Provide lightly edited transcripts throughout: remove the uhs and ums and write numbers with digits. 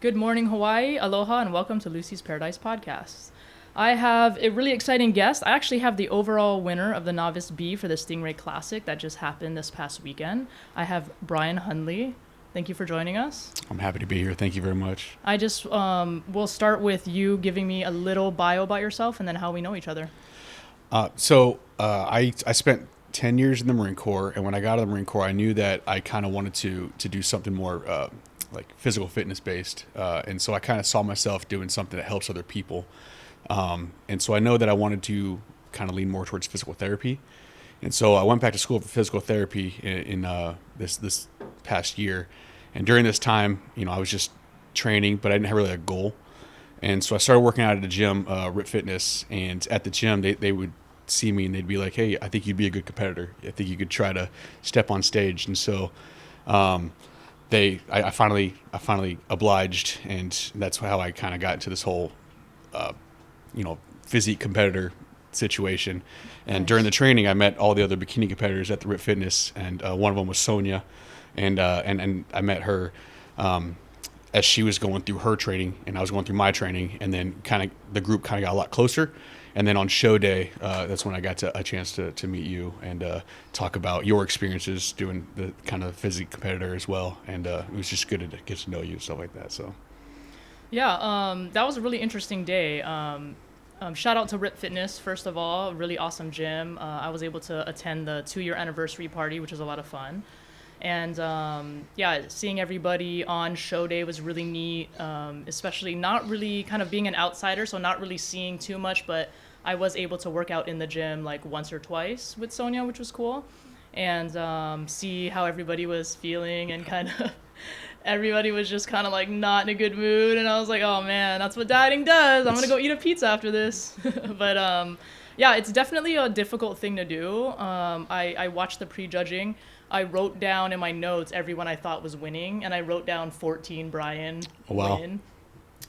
Good morning, Hawaii. Aloha, and welcome to Lucy's Paradise Podcast. I have a really exciting guest. I actually have the overall winner of the Novice B for the Stingrey Classic that just happened this past weekend. I have Brian Hundley. Thank you for joining us. I'm happy to be here. Thank you very much. I just will start with you giving me a little bio about yourself and then how we know each other. I spent 10 years in the Marine Corps, and when I got out of the Marine Corps, I knew that I kind of wanted to do something more like physical fitness based, and so I kind of saw myself doing something that helps other people. And so I know that I wanted to kind of lean more towards physical therapy. And so I went back to school for physical therapy in this past year. And during this time, I was just training, but I didn't have really a goal. And so I started working out at the gym, RIP Fitness. And at the gym, they would see me and they'd be like, "Hey, I think you'd be a good competitor. I think you could try to step on stage." And so I finally obliged, and that's how I kind of got into this whole physique competitor situation. And Nice. during the training, I met all the other bikini competitors at the RIP Fitness, and one of them was Sonia, and I met her as she was going through her training, and I was going through my training, and then the group got a lot closer. And then on show day, that's when I got a chance to meet you and talk about your experiences doing the kind of physique competitor as well. And it was just good to get to know you and stuff like that. So. Yeah, that was a really interesting day. Shout out to RIP Fitness, first of all, really awesome gym. I was able to attend the 2-year anniversary party, which was a lot of fun. And seeing everybody on show day was really neat, especially not really kind of being an outsider, so not really seeing too much, but I was able to work out in the gym like once or twice with Sonia, which was cool, and see how everybody was feeling, and kind of everybody was just kind of like not in a good mood, and I was like, oh man, that's what dieting does. I'm going to go eat a pizza after this. But it's definitely a difficult thing to do. I watched the prejudging. I wrote down in my notes everyone I thought was winning, and I wrote down 14 Brian win.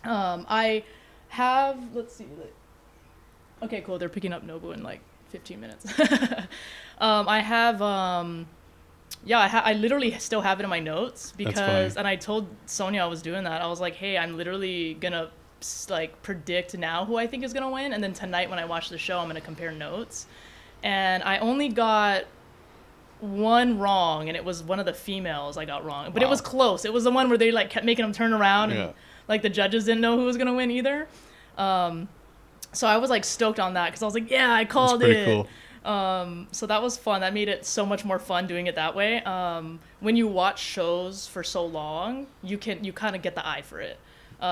I have, let's see. Okay, cool. They're picking up Nobu in like 15 minutes. I literally still have it in my notes because, and I told Sonia I was doing that. I was like, hey, I'm literally going to like predict now who I think is going to win. And then tonight when I watch the show, I'm going to compare notes. And I only got one wrong, and it was one of the females I got wrong, but It was close. It was the one where they like kept making them turn around, and like the judges didn't know who was gonna win either. So I was like stoked on that because I was like, yeah, I called it. Pretty cool. So that was fun. That made it so much more fun doing it that way. When you watch shows for so long, you kind of get the eye for it.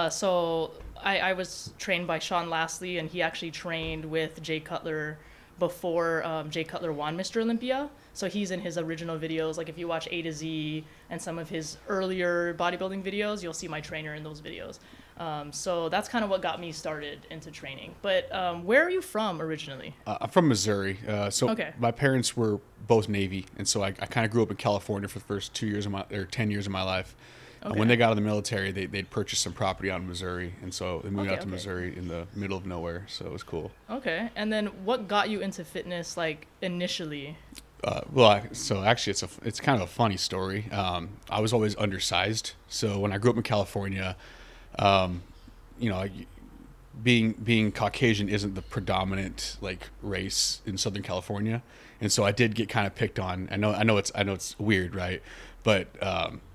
So I was trained by Shawn Lasley, and he actually trained with Jay Cutler before Jay Cutler won Mr. Olympia. So he's in his original videos. Like if you watch A to Z and some of his earlier bodybuilding videos, you'll see my trainer in those videos. So that's kind of what got me started into training. But where are you from originally? I'm from Missouri. My parents were both Navy, and so I kind of grew up in California for the first 10 years of my life. Okay. When they got out of the military, they'd purchased some property out in Missouri, and so they moved out to Missouri in the middle of nowhere. So it was cool. Okay, and then what got you into fitness, like initially? Actually, it's kind of a funny story. I was always undersized, so when I grew up in California, being Caucasian isn't the predominant like race in Southern California, and so I did get kind of picked on. I know it's weird, right? But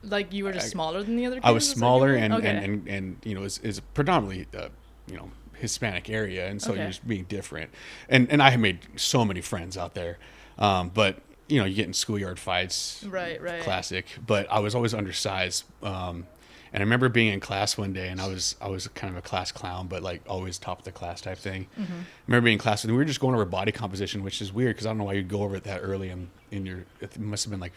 like you were just smaller than the other kids? I was smaller, and is predominantly Hispanic area, and so you're just being different. And I have made so many friends out there. But you get in schoolyard fights, right. Classic. But I was always undersized. And I remember being in class one day, and I was kind of a class clown, but like always top of the class type thing. Mm-hmm. I remember being in class, and we were just going over body composition, which is weird because I don't know why you'd go over it that early in your. It must have been like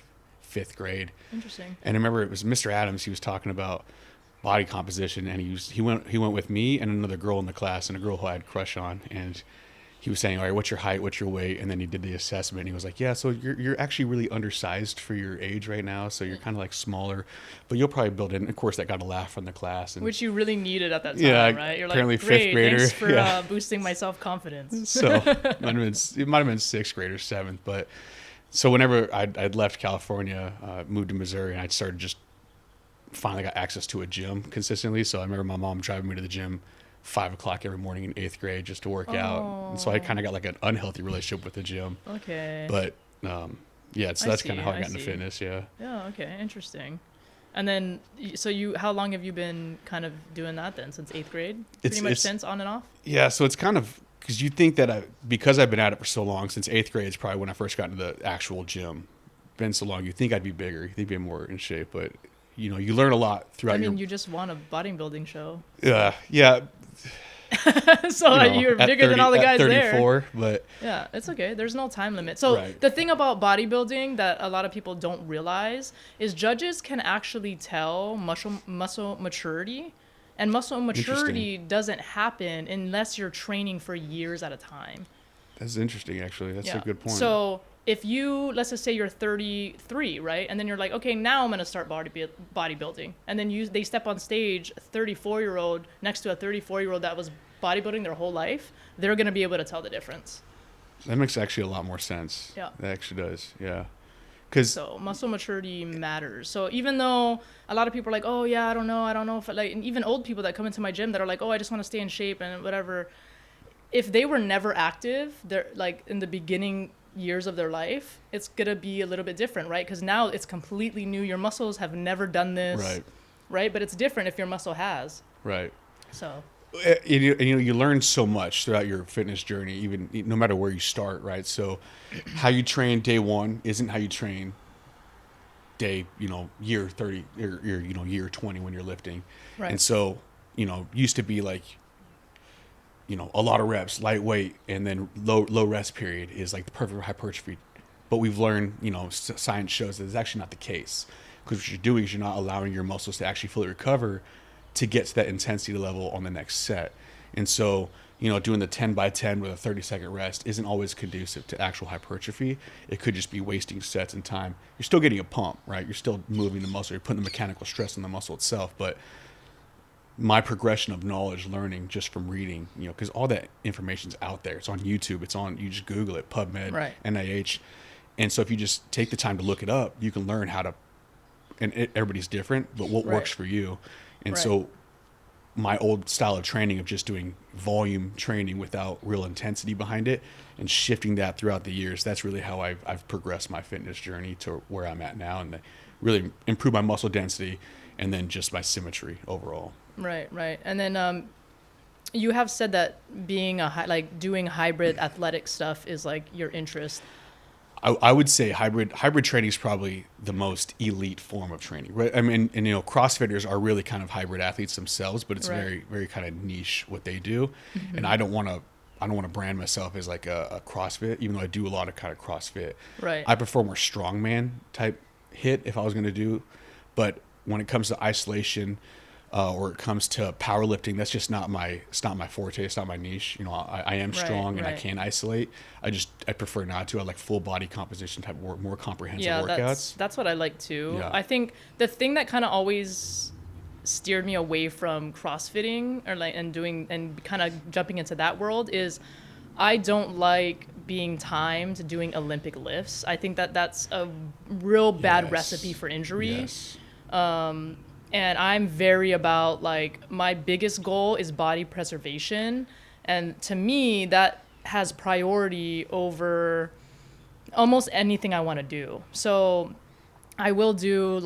5th grade. Interesting. And I remember it was Mr. Adams. He was talking about body composition, and he went with me and another girl in the class, and a girl who I had a crush on, and he was saying, all right, what's your height, what's your weight? And then he did the assessment. And he was like, yeah, so you're actually really undersized for your age right now. So you're kind of like smaller, but you'll probably build in. Of course, that got a laugh from the class. And, which you really needed at that time, right? You're apparently like, great, 5th grader. Thanks for boosting my self-confidence. So it might have been 6th grade or 7th. But so whenever I'd left California, moved to Missouri, and I started just finally got access to a gym consistently. So I remember my mom driving me to the gym 5 o'clock every morning in 8th grade just to work out. And so I kind of got like an unhealthy relationship with the gym. Okay. But yeah, so that's kind of how I got into fitness. Yeah. Yeah. Okay. Interesting. And then, so how long have you been kind of doing that then? Since 8th grade? Pretty much since, on and off? Yeah. So it's kind of, because you think that because I've been at it for so long, since 8th grade is probably when I first got into the actual gym. Been so long, you think I'd be bigger, you think I'd be more in shape, but you learn a lot throughout. You just won a bodybuilding show. Yeah. So you're bigger than all the guys 34, there. But yeah, it's okay. There's no time limit. So the thing about bodybuilding that a lot of people don't realize is judges can actually tell muscle maturity, and muscle maturity doesn't happen unless you're training for years at a time. That's interesting, actually. That's a good point. So if let's just say you're 33, right? And then you're like, okay, now I'm going to start bodybuilding. And then they step on stage, a 34-year-old next to a 34-year-old that was bodybuilding their whole life, they're going to be able to tell the difference. That makes actually a lot more sense. Yeah. That actually does. Yeah. So muscle maturity matters. So even though a lot of people are like, oh yeah, I don't know if and even old people that come into my gym that are like, oh, I just want to stay in shape and whatever. If they were never active, they're like in the beginning years of their life, it's gonna be a little bit different, right? Because now it's completely new. Your muscles have never done this, right? But it's different if your muscle has, right? So you learn so much throughout your fitness journey, even no matter where you start, right? So how you train day one isn't how you train day year 30 or year 20 when you're lifting, right? And so used to be like a lot of reps, lightweight, and then low rest period is like the perfect hypertrophy. But we've learned, science shows that it's actually not the case, because what you're doing is you're not allowing your muscles to actually fully recover to get to that intensity level on the next set. And so, doing the 10 by 10 with a 30-second rest isn't always conducive to actual hypertrophy. It could just be wasting sets and time. You're still getting a pump, right? You're still moving the muscle. You're putting the mechanical stress on the muscle itself, but my progression of knowledge, learning just from reading, because all that information's out there. It's on YouTube. You just Google it, PubMed, right. NIH. And so if you just take the time to look it up, you can learn how to, and everybody's different, but what works for you. And so my old style of training of just doing volume training without real intensity behind it and shifting that throughout the years, that's really how I've progressed my fitness journey to where I'm at now, and really improve my muscle density and then just my symmetry overall. Right. And then you have said that being doing hybrid athletic stuff is like your interest. I would say hybrid training is probably the most elite form of training, right? I mean, and CrossFitters are really kind of hybrid athletes themselves, but it's very, very kind of niche what they do. Mm-hmm. And I don't want to brand myself as like a CrossFit, even though I do a lot of kind of CrossFit. Right. I prefer more strongman type hit if I was going to do, but when it comes to isolation, or it comes to powerlifting, that's just not my forte. It's not my niche. I am strong and I can isolate. I prefer not to. I like full body composition type work, more comprehensive workouts. That's what I like too. Yeah. I think the thing that kind of always steered me away from CrossFitting and kind of jumping into that world is I don't like being timed doing Olympic lifts. I think that's a real bad recipe for injury. Yes. And I'm very about my biggest goal is body preservation. And to me, that has priority over almost anything I want to do. So I will do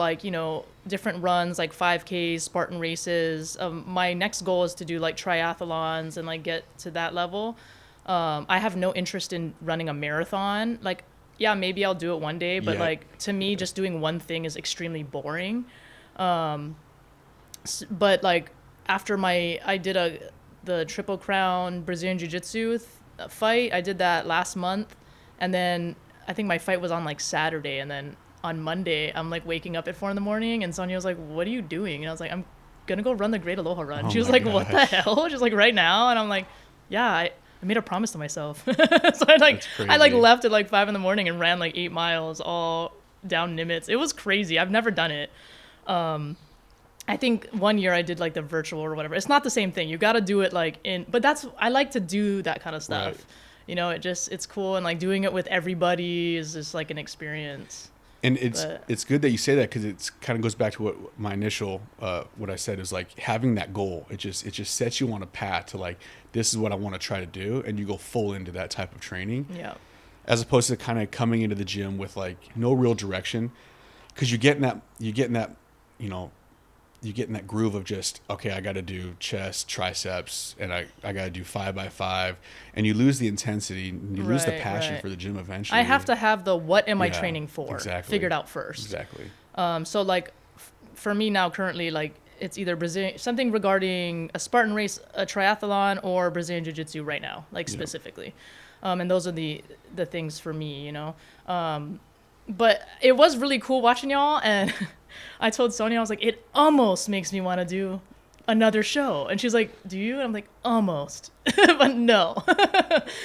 different runs, like 5Ks, Spartan races. My next goal is to do triathlons and get to that level. I have no interest in running a marathon. Maybe I'll do it one day, but to me, just doing one thing is extremely boring. But after I did the Triple Crown Brazilian Jiu-Jitsu fight, I did that last month, and then I think my fight was on Saturday, and then on Monday I'm waking up at 4 a.m, and Sonia was like, "What are you doing?" And I was like, "I'm gonna go run the Great Aloha Run." She was like, "What the hell?" She's like, "Right now?" And I'm like, "Yeah, I made a promise to myself." So I left at 5 a.m. and ran 8 miles all down Nimitz. It was crazy. I've never done it. I think one year I did the virtual or whatever. It's not the same thing. You got to do it but I like to do that kind of stuff. Right. It's cool. And doing it with everybody is just an experience. And it's good that you say that, because it's kind of goes back to what my initial what I said is like having that goal. It just sets you on a path to like, this is what I want to try to do, and you go full into that type of training. Yeah. As opposed to kind of coming into the gym with like no real direction, because you get in that groove of just, okay, I got to do chest, triceps, and I got to do 5x5, and you lose the intensity, and you lose the passion for the gym eventually. I have to have the what am I training for figured out first. Exactly. So like for me now currently, like it's either Brazilian, something regarding a Spartan race, a triathlon, or Brazilian Jiu-Jitsu right now, like specifically. And those are the things for me, you know. But it was really cool watching y'all, and I told Sonia, I was like, it almost makes me want to do another show. And she's like, do you? And I'm like, almost. But no.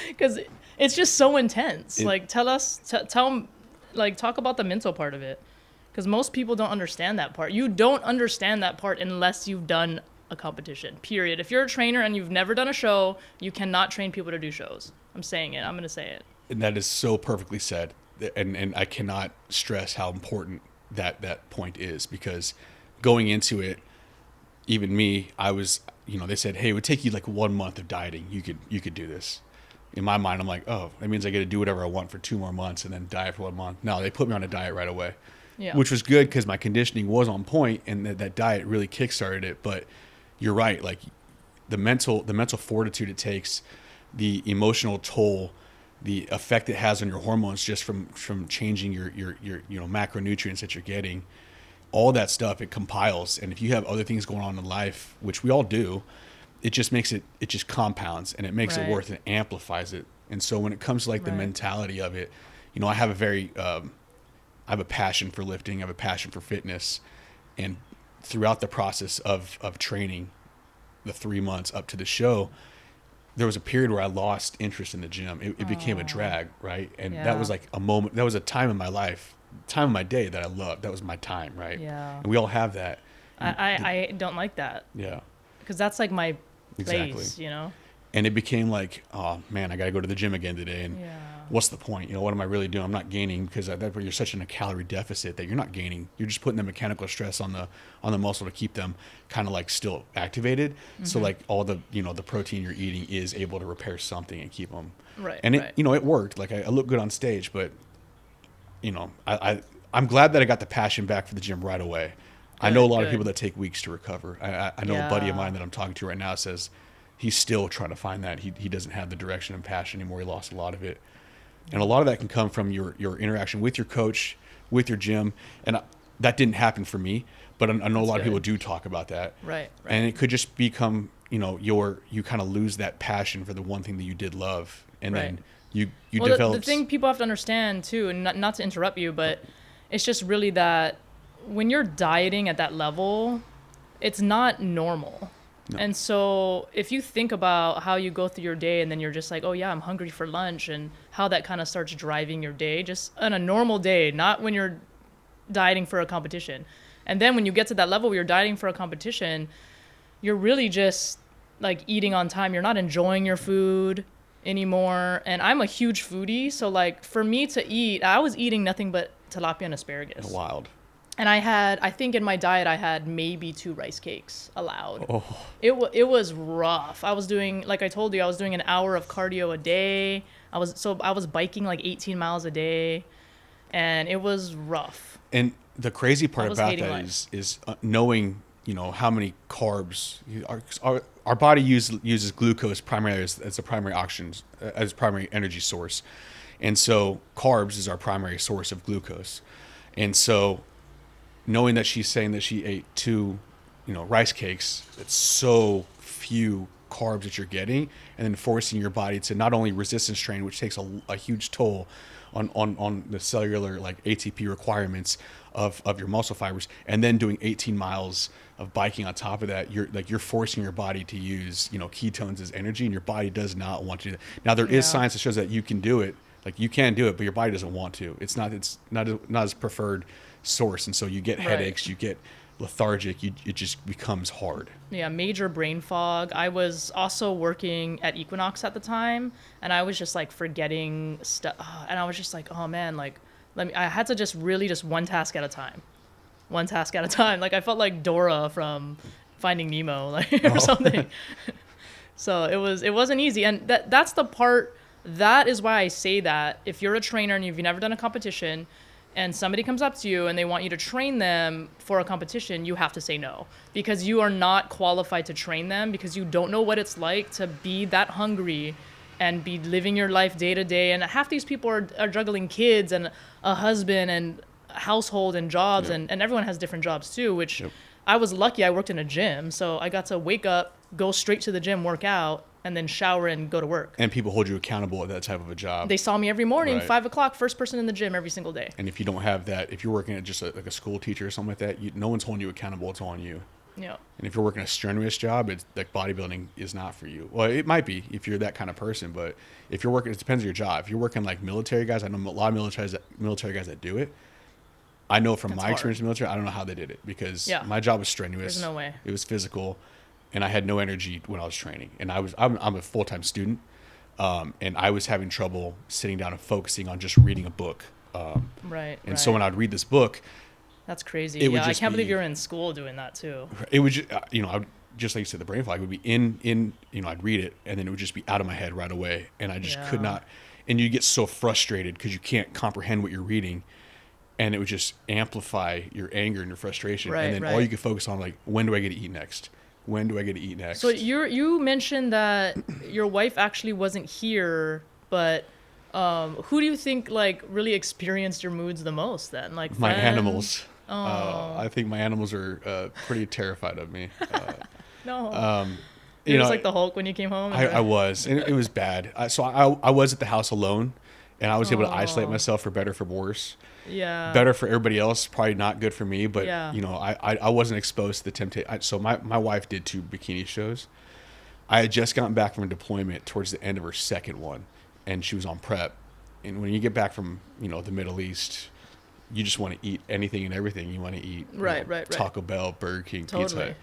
Because it's just so intense. Like, tell them, like, talk about the mental part of it. Because most people don't understand that part. You don't understand that part unless you've done a competition, period. If you're a trainer and you've never done a show, you cannot train people to do shows. I'm saying it. I'm going to say it. And that is so perfectly said. And I cannot stress how important that point is, because going into it, even me, I was, they said, hey, it would take you like 1 month of dieting. You could do this. In my mind, I'm like, oh, that means I get to do whatever I want for 2 more months and then diet for 1 month. No, they put me on a diet right away, which was good because my conditioning was on point, and that diet really kickstarted it. But you're right. Like the mental fortitude it takes, the emotional toll, the effect it has on your hormones just from changing your macronutrients that you're getting, all that stuff, it compiles. And if you have other things going on in life, which we all do, it just makes it just compounds, and it makes it worth it, amplifies it. And so when it comes to like the mentality of it, I have I have a passion for lifting, I have a passion for fitness. And throughout the process of training, the 3 months up to the show, there was a period where I lost interest in the gym. It became a drag, right? And that was like a moment, that was a time in my life, time of my day that I loved. That was my time, right? Yeah. And we all have that. I don't like that. Yeah. Because that's like my place, And it became like, oh man, I got to go to the gym again today. And what's the point? What am I really doing? I'm not gaining, because you're such in a calorie deficit that you're not gaining. You're just putting the mechanical stress on the muscle to keep them kind of like still activated. Mm-hmm. So like all the, the protein you're eating is able to repair something and keep them. Right. And it, it worked. Like I look good on stage, but I'm glad that I got the passion back for the gym right away. Good, I know a lot of people that take weeks to recover. I know a buddy of mine that I'm talking to right now says he's still trying to find that. He doesn't have the direction and passion anymore. He lost a lot of it. And a lot of that can come from your interaction with your coach, with your gym. And that didn't happen for me, but I know a lot of people do talk about that. Right. And it could just become, you kind of lose that passion for the one thing that you did love. And then you develop. The thing people have to understand too, and not to interrupt you, but it's just really that when you're dieting at that level, it's not normal. No. And so if you think about how you go through your day and then you're just like, oh yeah, I'm hungry for lunch, and how that kind of starts driving your day just on a normal day, not when you're dieting for a competition. And then when you get to that level where you're dieting for a competition, you're really just like eating on time. You're not enjoying your food anymore. And I'm a huge foodie. So like for me to eat, I was eating nothing but tilapia and asparagus. Wild. And I think in my diet, I had maybe 2 rice cakes allowed. Oh. It was rough. I was doing, like I told you, I was doing an hour of cardio a day. I was biking like 18 miles a day, and it was rough. And the crazy part about that is knowing, how many carbs our body uses glucose primarily as a primary oxygen, as primary energy source. And so carbs is our primary source of glucose. And so knowing that she's saying that she ate 2, rice cakes, it's so few carbs that you're getting, and then forcing your body to not only resistance train, which takes a huge toll on the cellular like ATP requirements of your muscle fibers, and then doing 18 miles of biking on top of that, you're forcing your body to use ketones as energy, and your body does not want to do that. Now there is science that shows that you can do it, like you can do it, but your body doesn't want to. It's not as preferred source, and so you get headaches, you get lethargic, it just becomes hard. Yeah, major brain fog. I was also working at Equinox at the time, and I was just like forgetting stuff, and I was just like, oh man, like I had to just really just one task at a time. Like I felt like Dora from Finding Nemo, like or something. So it wasn't easy, and that's the part. That is why I say that if you're a trainer and you've never done a competition, and somebody comes up to you and they want you to train them for a competition, you have to say no, because you are not qualified to train them, because you don't know what it's like to be that hungry and be living your life day to day. And half these people are juggling kids and a husband and household and jobs, and everyone has different jobs too, which I was lucky. I worked in a gym, so I got to wake up, go straight to the gym, work out, and then shower and go to work. And people hold you accountable at that type of a job. They saw me every morning, 5 o'clock, first person in the gym every single day. And if you don't have that, if you're working at just like a school teacher or something like that, no one's holding you accountable. It's on you. Yeah. And if you're working a strenuous job, it's like bodybuilding is not for you. Well, it might be if you're that kind of person, but if you're working, it depends on your job. If you're working like military guys, I know a lot of military guys that do it. I know from my experience in the military, I don't know how they did it, because my job was strenuous. There's no way. It was physical, and I had no energy when I was training. And I'm a full-time student, and I was having trouble sitting down and focusing on just reading a book. And so when I'd read this book, that's crazy. Yeah, I can't believe you're in school doing that too. It would just, I would, just like you said, the brain fog would be in, I'd read it, and then it would just be out of my head right away, and I just could not. And you get so frustrated because you can't comprehend what you're reading. And it would just amplify your anger and your frustration. And then all you could focus on, like, when do I get to eat next? When do I get to eat next? So you mentioned that your wife actually wasn't here, but who do you think, like, really experienced your moods the most then? Like my friends? Animals. I think my animals are pretty terrified of me. No. It was like the Hulk when you came home? I was. And it was bad. So I was at the house alone, and I was able to isolate myself for better, for worse. Yeah. Better for everybody else, probably not good for me, but I wasn't exposed to the temptation. So my wife did 2 bikini shows. I had just gotten back from a deployment towards the end of her second one, and she was on prep. And when you get back from the Middle East, you just want to eat anything and everything. You want to eat Taco Bell, Burger King, Pizza.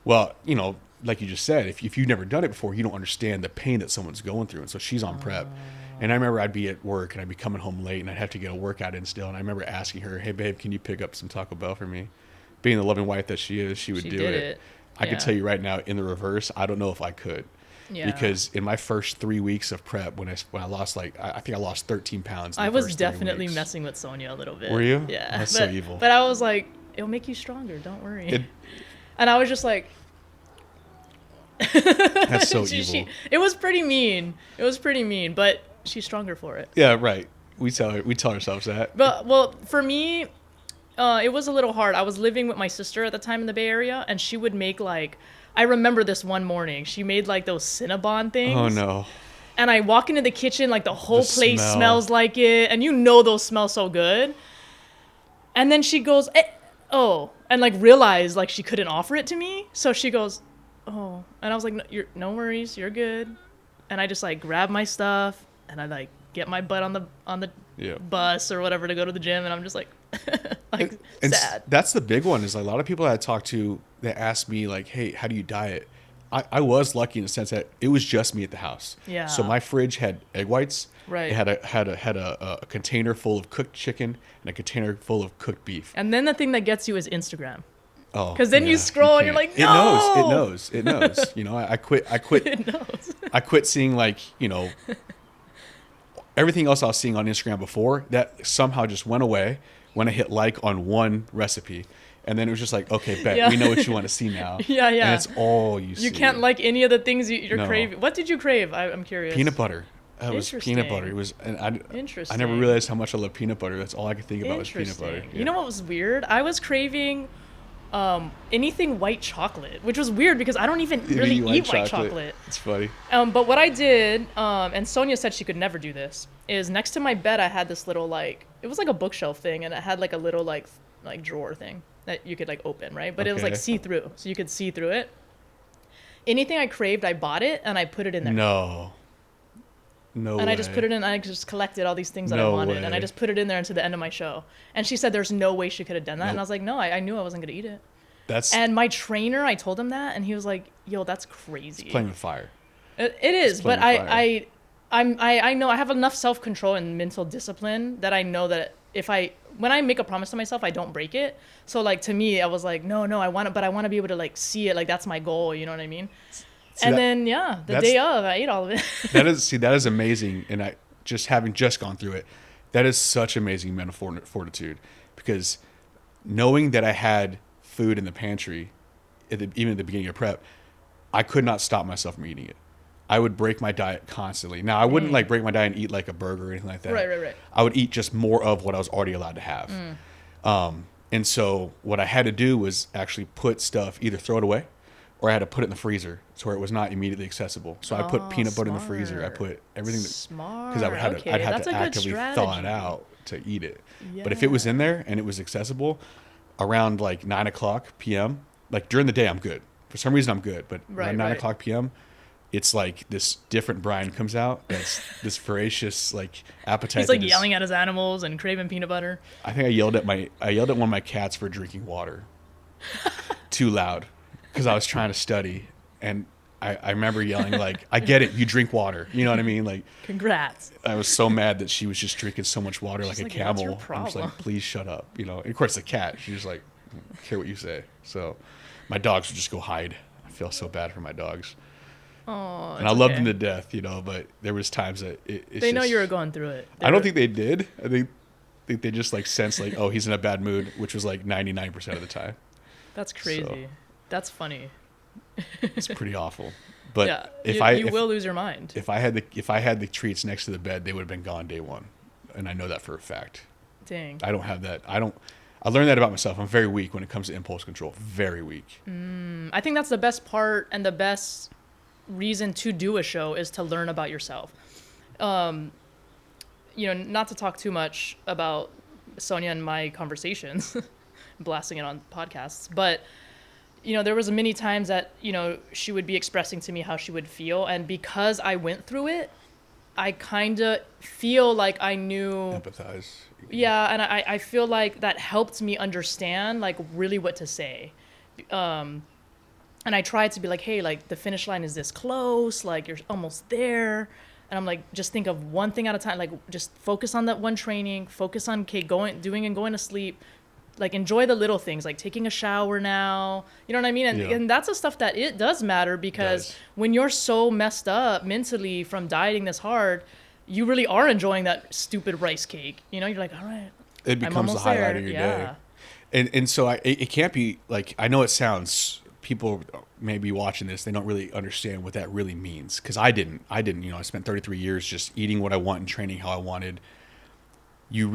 Well, like you just said, if you've never done it before, you don't understand the pain that someone's going through. And so she's on prep. And I remember I'd be at work and I'd be coming home late and I'd have to get a workout in still. And I remember asking her, "Hey, babe, can you pick up some Taco Bell for me?" Being the loving wife that she is, she would do it. I could tell you right now, in the reverse, I don't know if I could. Yeah. Because in my first 3 weeks of prep, when I lost, like, I think I lost 13 pounds. I was definitely messing with Sonia a little bit. Were you? Yeah. That's so evil. But I was like, it'll make you stronger. Don't worry. And I was just like, that's so evil. It was pretty mean, but she's stronger for it. Yeah, right. We tell ourselves that. But well, for me, it was a little hard. I was living with my sister at the time in the Bay Area, and she would make, like, I remember this one morning, she made like those Cinnabon things. Oh no. And I walk into the kitchen, like the whole place smells like it, and those smell so good. And then she goes, and like realized like she couldn't offer it to me, so she goes, "Oh," and I was like, "No worries, you're good." And I just like grab my stuff and I like get my butt on the bus or whatever to go to the gym, and I'm just like, and sad. That's the big one. Is like a lot of people that I talk to that ask me like, "Hey, how do you diet?" I was lucky in the sense that it was just me at the house. Yeah. So my fridge had egg whites. Right. It had a container full of cooked chicken and a container full of cooked beef. And then the thing that gets you is Instagram. Oh. Because then you scroll and you're like, no. It knows. I quit. It knows. I quit seeing like everything else I was seeing on Instagram before that somehow just went away when I hit like on one recipe. And then it was just like, okay, bet, we know what you want to see now. Yeah. And it's all you see. You can't like any of the things you're craving. What did you crave? I'm curious. Peanut butter. It was peanut butter. It was, and I never realized how much I love peanut butter. That's all I could think about was peanut butter. Yeah. You know what was weird? I was craving anything white chocolate, which was weird because I don't even really eat white chocolate. It's funny. But what I did, and Sonia said she could never do this, is next to my bed I had this little like, it was like a bookshelf thing, and it had like a little like drawer thing that you could like open, right? But it was like see-through, so you could see through it. Anything I craved, I bought it and I put it in there. No and I just put it in. I just collected all these things that I wanted, and I just put it in there until the end of my show. And she said there's no way she could have done that, and I was like, no, I knew I wasn't gonna eat it. And my trainer, I told him that, and he was like, yo, that's crazy. It's playing with fire. It is, but I know I have enough self-control and mental discipline that I know that when I make a promise to myself, I don't break it. So like to me, I was like, no, I want to be able to like see it. Like that's my goal. You know what I mean? See, and then the day of, I ate all of it. that is amazing. And having just gone through it, that is such amazing mental fortitude, because knowing that I had food in the pantry, even at the beginning of prep, I could not stop myself from eating it. I would break my diet constantly. Now, I wouldn't like break my diet and eat like a burger or anything like that. Right. I would eat just more of what I was already allowed to have. And so what I had to do was actually put stuff, either throw it away, or I had to put it in the freezer so where it was not immediately accessible. So I put peanut butter in the freezer. I put everything because I'd have to actively thaw it out to eat it. Yeah. But if it was in there and it was accessible around like 9 o'clock p.m., like during the day, I'm good. For some reason, I'm good. But around 9 o'clock p.m., it's like this different Brian comes out. That's this voracious like appetite. He's like yelling at his animals and craving peanut butter. I think I yelled at one of my cats for drinking water too loud because I was trying to study, and I remember yelling like, "I get it, you drink water." You know what I mean? Like, congrats. I was so mad that she was just drinking so much water. She's like a camel. What's your problem? I'm just like, please shut up. You know. And of course, the cat. She's just like, I don't care what you say. So, my dogs would just go hide. I feel so bad for my dogs. Oh, and I loved them to death, you know, but there was times that they know you were going through it. I don't think they did. I think they just like sensed like, oh, he's in a bad mood, which was like 99% of the time. That's crazy. So, that's funny. It's pretty awful. But yeah, you will lose your mind. If I had the treats next to the bed, they would have been gone day one, and I know that for a fact. Dang. I don't have that. I learned that about myself. I'm very weak when it comes to impulse control. Very weak. I think that's the best part and the best reason to do a show is to learn about yourself. You know, not to talk too much about Sonia and my conversations, blasting it on podcasts, but you know, there was many times that, you know, she would be expressing to me how she would feel, and because I went through it, I kind of feel like I knew empathize. Yeah, and I feel like that helped me understand like really what to say. And I tried to be like, hey, like the finish line is this close, like you're almost there. And I'm like, just think of one thing at a time. Like just focus on that one training, focus on going to sleep, like enjoy the little things, like taking a shower now. You know what I mean? And that's the stuff that it does matter, because when you're so messed up mentally from dieting this hard, you really are enjoying that stupid rice cake. You know, you're like, all right. It becomes the highlight of your day. And so it can't be like, I know it sounds, people may be watching this, they don't really understand what that really means. Because I didn't, you know, I spent 33 years just eating what I want and training how I wanted. You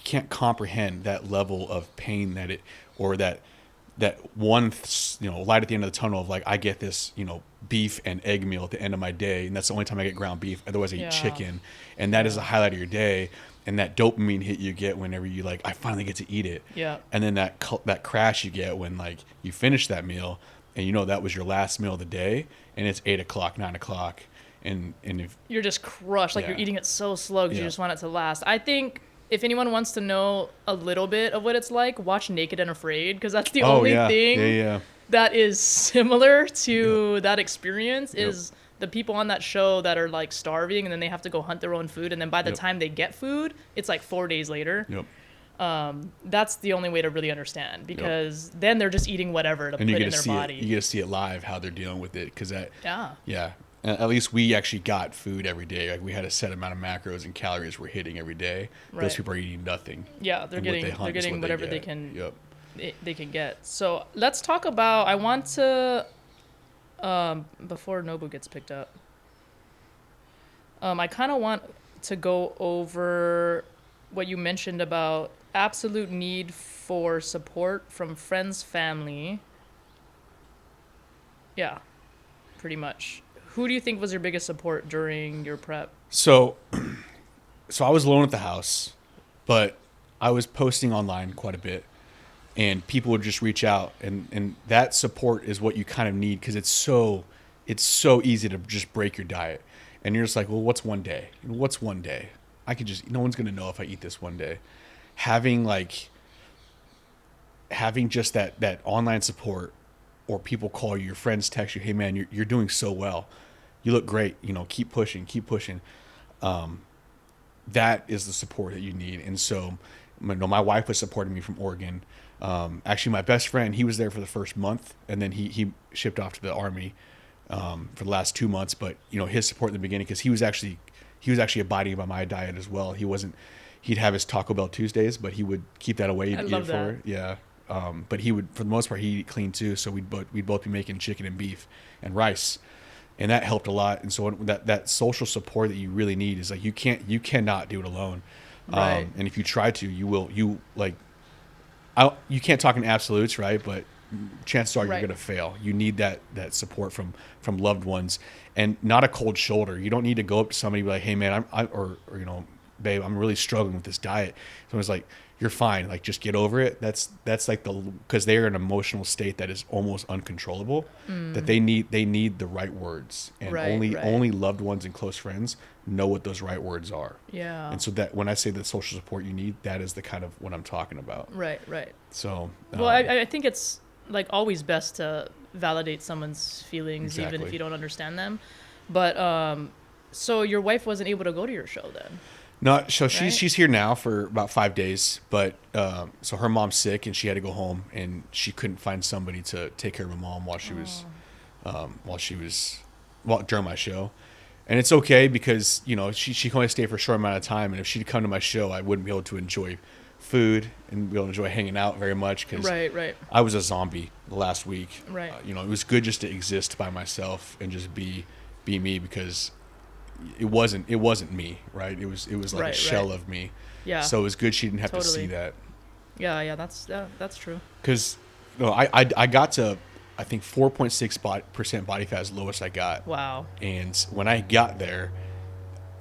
can't comprehend that level of pain that one, you know, light at the end of the tunnel of like, I get this, you know, beef and egg meal at the end of my day, and that's the only time I get ground beef. Otherwise I eat chicken, and that is the highlight of your day. And that dopamine hit you get whenever you like, I finally get to eat it. Yeah. And then that crash you get when like you finish that meal and you know that was your last meal of the day, and it's 8 o'clock, 9 o'clock, and if you're just crushed, like you're eating it so slow because you just want it to last. I think if anyone wants to know a little bit of what it's like, watch Naked and Afraid, because that's the only thing that is similar to that experience is the people on that show that are like starving, and then they have to go hunt their own food, and then by the time they get food, it's like 4 days later. That's the only way to really understand, because then they're just eating whatever to put in their body. You get to see it live, how they're dealing with it, because at least we actually got food every day. Like we had a set amount of macros and calories we're hitting every day. Right. Those people are eating nothing. Yeah, they're getting whatever they can get. So let's talk about. I want to before Nobu gets picked up. I kind of want to go over what you mentioned about absolute need for support from friends, family. Yeah, pretty much. Who do you think was your biggest support during your prep? So I was alone at the house, but I was posting online quite a bit, and people would just reach out, and that support is what you kind of need, because it's so easy to just break your diet, and you're just like, well, what's one day? What's one day? No one's gonna know if I eat this one day. Having just that online support, or people call you, your friends text you, hey man, you're doing so well. You look great, you know, keep pushing. that is the support that you need. And so, my wife was supporting me from Oregon. Actually, my best friend, he was there for the first month, and then he shipped off to the Army for the last 2 months. But his support in the beginning, because he was actually abiding by my diet as well. He'd have his Taco Bell Tuesdays, but he would keep that away. I love that. Yeah. But he would, for the most part, he'd eat clean too. So we'd both be making chicken and beef and rice, and that helped a lot. And so that social support that you really need is like you cannot do it alone. Right. And if you try to, you can't talk in absolutes, right? But chances are you're going to fail. You need that support from loved ones, and not a cold shoulder. You don't need to go up to somebody and be like, hey man, babe, I'm really struggling with this diet. Someone's like, you're fine. Like, just get over it. That's like because they're in an emotional state that is almost uncontrollable, that they need the right words, and only loved ones and close friends know what those right words are. Yeah. And so that when I say the social support you need, that is the kind of what I'm talking about. Right. So, well, I think it's like always best to validate someone's feelings, exactly. even if you don't understand them. But, so your wife wasn't able to go to your show then? No, so she's here now for about 5 days, but so her mom's sick and she had to go home, and she couldn't find somebody to take care of her mom while she was during my show. And it's okay because she can only stay for a short amount of time, and if she'd come to my show, I wouldn't be able to enjoy food and be able to enjoy hanging out very much because I was a zombie the last week. Right. It was good just to exist by myself and just be me, because it wasn't me, right? It was like a shell of me. Yeah. So it was good she didn't have to see that. Yeah, that's true. Because I got to, I think, 4.6% body fat is the lowest I got. Wow. And when I got there,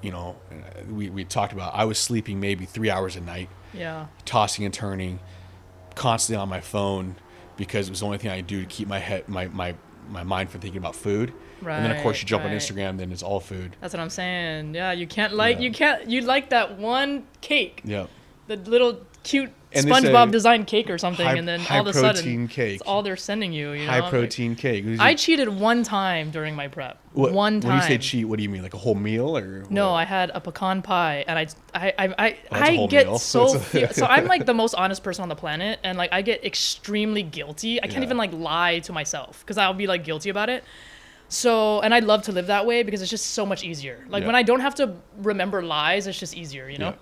we talked about, I was sleeping maybe 3 hours a night. Yeah. Tossing and turning, constantly on my phone, because it was the only thing I could do to keep my mind from thinking about food. Right, and then of course you jump on Instagram, then it's all food. That's what I'm saying. Yeah, you like that one cake. Yeah. The little cute SpongeBob designed cake or something, and then all of a sudden cake. It's all they're sending you. High protein cake. I cheated one time during my prep. One time. When you say cheat, what do you mean? Like a whole meal or? No, I had a pecan pie, and I get so I'm like the most honest person on the planet, and like I get extremely guilty. I can't even like lie to myself because I'll be like guilty about it. So, and I love to live that way because it's just so much easier. Like when I don't have to remember lies, it's just easier, Yeah.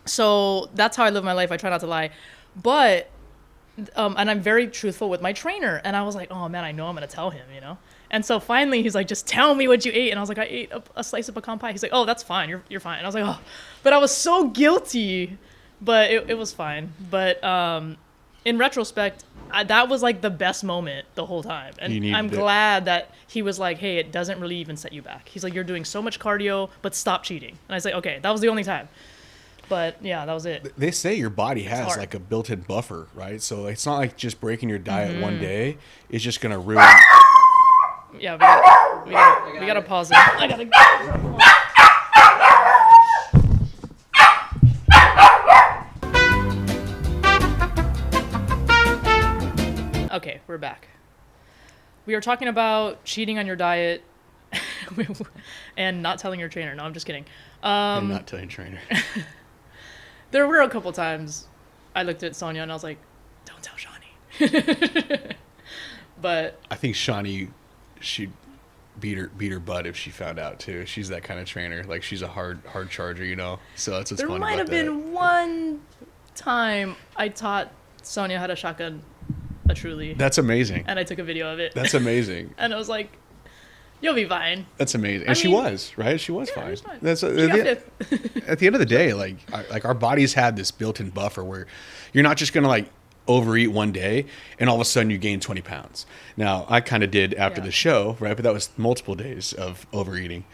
So that's how I live my life. I try not to lie, but, and I'm very truthful with my trainer. And I was like, oh man, I know I'm going to tell him, And so finally he's like, just tell me what you ate. And I was like, I ate a slice of pecan pie. He's like, oh, that's fine. You're fine. And I was like, oh, but I was so guilty, but it was fine. But, in retrospect, that was like the best moment the whole time. And I'm glad that he was like, hey, it doesn't really even set you back. He's like, you're doing so much cardio, but stop cheating. And I was like, okay, that was the only time. But yeah, that was it. They say your body has like a built-in buffer, right? So it's not like just breaking your diet one day is just going to ruin. Yeah, we gotta pause it. I gotta. Okay, we're back. We are talking about cheating on your diet and not telling your trainer. No, I'm just kidding. And not telling your trainer. There were a couple times I looked at Sonia and I was like, don't tell Shawnee. But I think Shawnee, she'd beat her butt if she found out too. She's that kind of trainer. Like she's a hard charger, So that's what's fun about that. There might have been one time I taught Sonia how to shotgun a Truly. That's amazing. And I took a video of it. That's amazing. And I was like, you'll be fine. That's amazing. And she was, right? She was fine. That's at the end of the day, like our bodies had this built-in buffer where you're not just going to like overeat one day and all of a sudden you gain 20 pounds. Now, I kind of did after the show, right? But that was multiple days of overeating.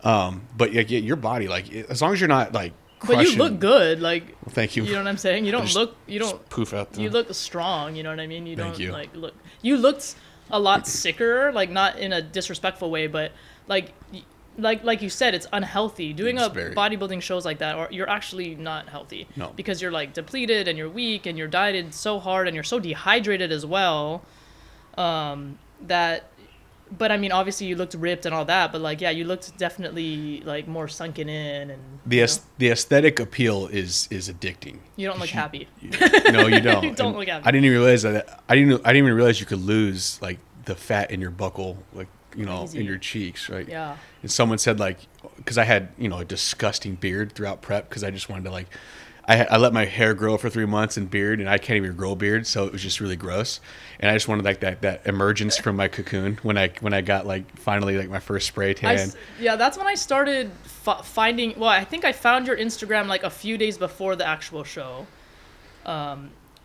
But your body, like as long as you're not like crushing. But you look good, like. Well, thank you. You know what I'm saying? You don't poof out. You look strong. You know what I mean? Thank you. Like look. You looked a lot sicker, like not in a disrespectful way, but like you said, it's unhealthy. Doing bodybuilding shows like that, or you're actually not healthy. No. Because you're like depleted and you're weak and you're dieted so hard and you're so dehydrated as well, that but I mean, obviously you looked ripped and all that, but like, yeah, you looked definitely like more sunken in, and the aesthetic appeal is addicting. You don't look happy. No, you don't. You don't look happy. I didn't even realize that. I didn't even realize you could lose like the fat in your buccal, like, you know, in your cheeks, right? Yeah. And someone said, like, because I had, you know, a disgusting beard throughout prep, because I just wanted to, like, I let my hair grow for 3 months and beard, and I can't even grow a beard, so it was just really gross. And I just wanted like that emergence from my cocoon when I got like finally like my first spray tan. Yeah, that's when I started finding. Well, I think I found your Instagram like a few days before the actual show.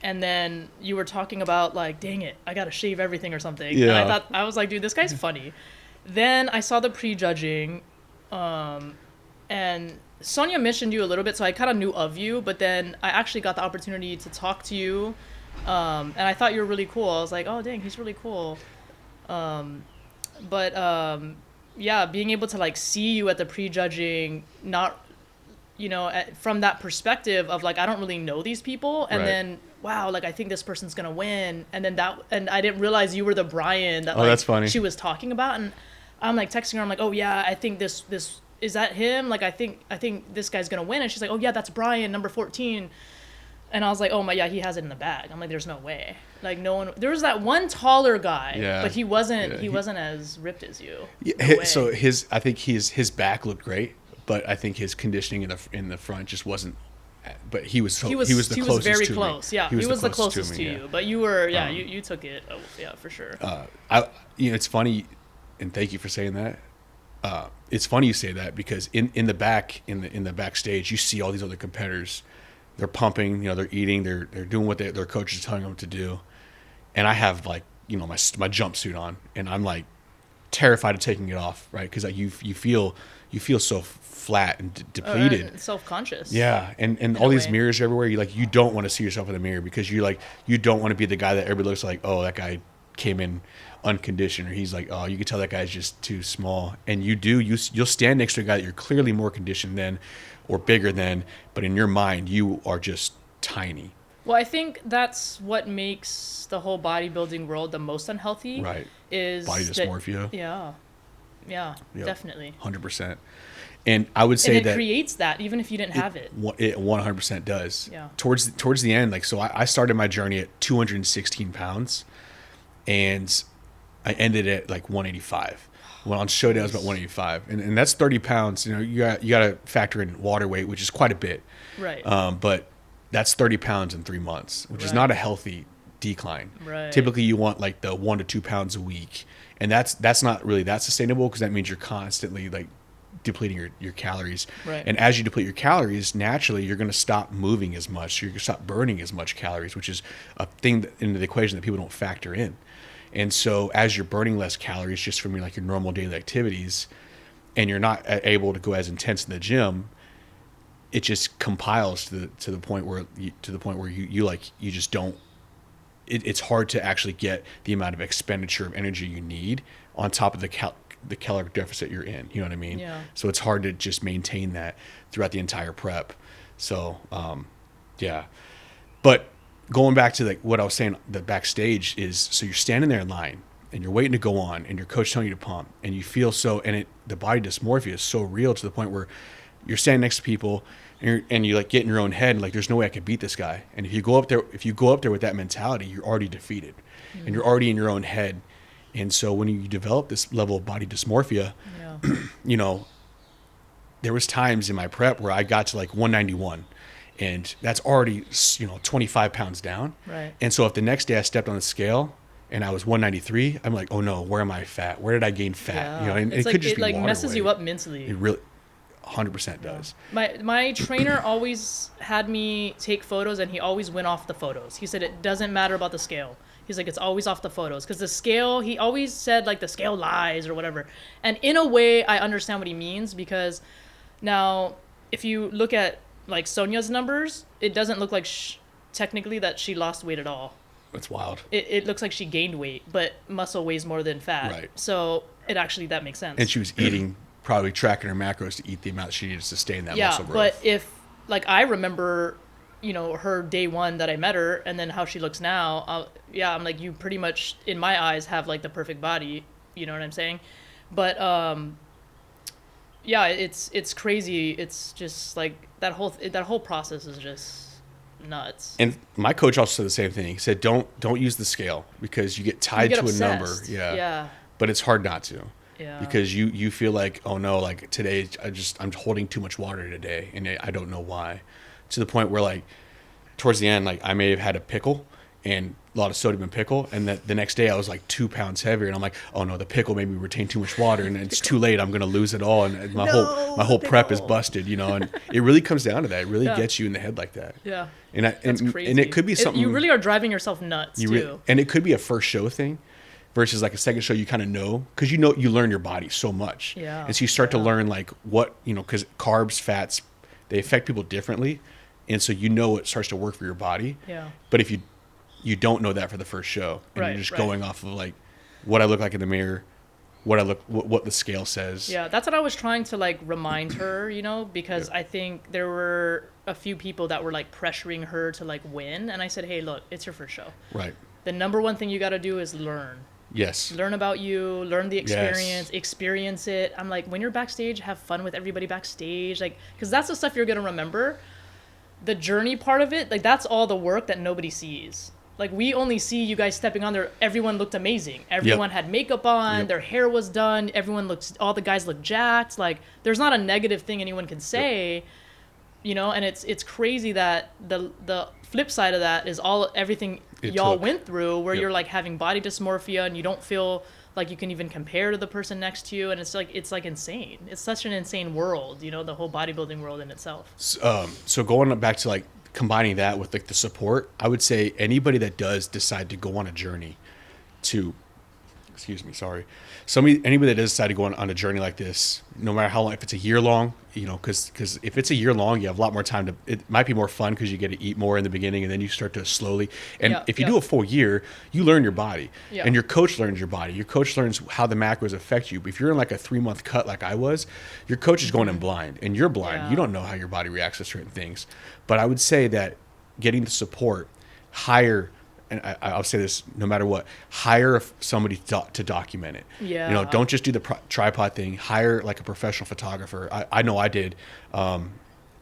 And then you were talking about like, dang it, I gotta shave everything or something. Yeah. And I was like, dude, this guy's funny. Then I saw the prejudging, and Sonia mentioned you a little bit, so I kind of knew of you. But then I actually got the opportunity to talk to you, and I thought you were really cool. I was like, oh dang, he's really cool. Yeah, being able to like see you at the prejudging, not, you know, from that perspective of like, I don't really know these people, and then wow, like I think this person's gonna win, and then and I didn't realize you were the Brian that that's funny. She was talking about, and I'm like texting her, I'm like, oh yeah, I think this is that him, like I think this guy's gonna win, and she's like, oh yeah, that's Brian, number 14, and I was like, oh my, yeah, he has it in the bag. I'm like, there's no way, like no one. There was that one taller guy, but he wasn't as ripped as you. Yeah, so I think his back looked great, but I think his conditioning in the front just wasn't. But he was very close. Yeah, he was the closest to you. But you were, you took it. Oh, yeah, for sure. It's funny, and thank you for saying that. It's funny you say that, because in the back, in the backstage, you see all these other competitors. They're pumping, you know, they're eating, they're doing what their coach is telling them to do, and I have like, you know, my jumpsuit on, and I'm like terrified of taking it off, right? Because like you feel so flat and depleted, and self-conscious. Yeah, and all these mirrors everywhere. You don't want to see yourself in the mirror, because you don't want to be the guy that everybody looks like, oh, that guy came in unconditioned, or he's like, oh, you can tell that guy's just too small. And you'll stand next to a guy that you're clearly more conditioned than or bigger than, but in your mind you are just tiny. Well, I think that's what makes the whole bodybuilding world the most unhealthy. Right. Is body dysmorphia. Yeah, definitely. 100%. And I would say that it creates that even if you didn't have it. It 100% does. Yeah. Towards the end, like, so I started my journey at 216 pounds, and I ended at like 185. Well, on show day I was about 185, and that's 30 pounds. You know, you got to factor in water weight, which is quite a bit. Right. But that's 30 pounds in 3 months, which is not a healthy decline. Right. Typically, you want like the 1 to 2 pounds a week, and that's not really that sustainable, because that means you're constantly like depleting your calories. Right. And as you deplete your calories, naturally you're going to stop moving as much. You're going to stop burning as much calories, which is a thing in the equation that people don't factor in. And so as you're burning less calories just from your normal daily activities, and you're not able to go as intense in the gym, it just compiles to the point where you just don't. It's hard to actually get the amount of expenditure of energy you need on top of the caloric deficit you're in. You know what I mean? Yeah. So it's hard to just maintain that throughout the entire prep. So yeah, but going back to like what I was saying, the backstage is, so you're standing there in line and you're waiting to go on, and your coach telling you to pump, and you feel so, and the body dysmorphia is so real to the point where you're standing next to people and you like get in your own head and like, there's no way I could beat this guy. And if you go up there with that mentality, you're already defeated, and you're already in your own head. And so when you develop this level of body dysmorphia, you know, there was times in my prep where I got to like 191, and that's already, 25 pounds down. Right. And so if the next day I stepped on the scale and I was 193, I'm like, oh no, where am I fat? Where did I gain fat? Yeah. You know, and it's it could just be like water messes weight. you up mentally. It really 100% does. My trainer always had me take photos, and he always went off the photos. He said it doesn't matter about the scale. He's like, it's always off the photos, because the scale, he always said like the scale lies or whatever. And in a way, I understand what he means, because now if you look at like Sonia's numbers, it doesn't look like technically that she lost weight at all. That's wild. It looks like she gained weight, but muscle weighs more than fat. Right. So that makes sense. And she was eating, probably tracking her macros to eat the amount she needed to sustain that muscle growth. Yeah, but if, like, I remember, her day one that I met her, and then how she looks now, I'm like, you pretty much, in my eyes, have like the perfect body, You know what I'm saying? But yeah, it's crazy. It's just like that whole process is just nuts. And my coach also said the same thing. He said, don't use the scale because you get tied to obsessed. a number. Yeah. But it's hard not to. Yeah. Because you feel like, oh no, like today I'm holding too much water today and I don't know why. To the point where like towards the end, like I may have had a pickle and a lot of sodium in pickle, and that the next day I was like 2 pounds heavier, and I'm like, oh no, the pickle made me retain too much water, and it's too late. I'm gonna lose it all, and my whole prep is busted, you know. And it really comes down to that. It really gets you in the head like that. Yeah. And it could be something you really are driving yourself nuts too. And it could be a first show thing versus like a second show. You kind of know because you learn your body so much. Yeah. And so you start to learn like what, you know, because carbs, fats, they affect people differently, and so you know it starts to work for your body. Yeah. But if you don't know that for the first show, and you're just going off of like what I look like in the mirror, what the scale says. Yeah, that's what I was trying to like remind her, you know, because I think there were a few people that were like pressuring her to like win, and I said, hey, look, it's your first show. Right. The number one thing you got to do is learn. Yes. Learn about you, learn the experience, experience it. I'm like, when you're backstage, have fun with everybody backstage, like, because that's the stuff you're gonna remember. The journey part of it, like that's all the work that nobody sees. Like, we only see you guys stepping on there. Everyone looked amazing. Everyone had makeup on. Their hair was done. All the guys looked jacked. Like, there's not a negative thing anyone can say, you know. And it's crazy that the flip side of that is everything y'all went through, where you're like having body dysmorphia and you don't feel like you can even compare to the person next to you, and it's like insane. It's such an insane world, you know, the whole bodybuilding world in itself. So going back to like combining that with like the support, I would say anybody that does decide to go on a journey to, anybody that does decide to go on a journey like this, no matter how long, if it's a year long, you know, because if it's a year long, you have a lot more time it might be more fun because you get to eat more in the beginning, and then you start to slowly, and if you do a full year, you learn your body, and your coach learns your body. Your coach learns how the macros affect you. But if you're in like a 3-month cut like I was, your coach is going in blind, and you're blind. You don't know how your body reacts to certain things. But I would say that getting the support, hire, and I'll say this no matter what, hire somebody to document it. Yeah. You know, don't just do the tripod thing. Hire like a professional photographer. I know I did. I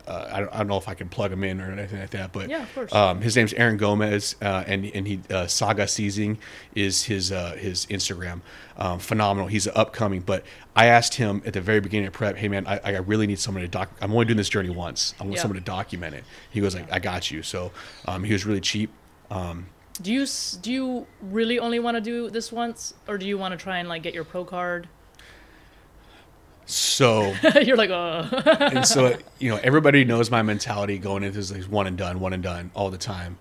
don't know if I can plug him in or anything like that, but of course. His name's Aaron Gomez, and he Saga Seizing is his Instagram. Phenomenal. He's upcoming, but I asked him at the very beginning of prep, hey man, I really need someone to I'm only doing this journey once. I want someone to document it. He goes like, I got you. So he was really cheap. Do you really only want to do this once, or do you want to try and like get your pro card? So you're like, and so, you know, everybody knows my mentality going into this, like one and done all the time.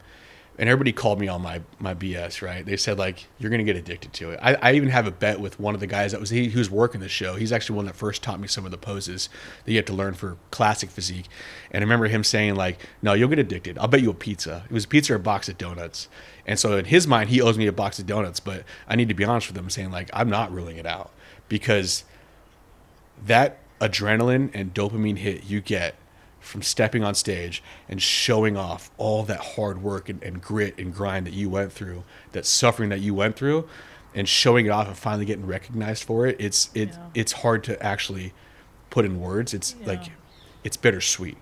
And everybody called me on my BS, right? They said like, you're going to get addicted to it. I even have a bet with one of the guys he was working the show. He's actually one that first taught me some of the poses that you have to learn for Classic Physique. And I remember him saying like, no, you'll get addicted. I'll bet you a pizza. It was a pizza or a box of donuts. And so in his mind, he owes me a box of donuts, but I need to be honest with him saying like, I'm not ruling it out, because that adrenaline and dopamine hit you get from stepping on stage and showing off all that hard work and grit and grind that you went through, that suffering that you went through, and showing it off and finally getting recognized for it, it's hard to actually put in words. It's like, it's bittersweet.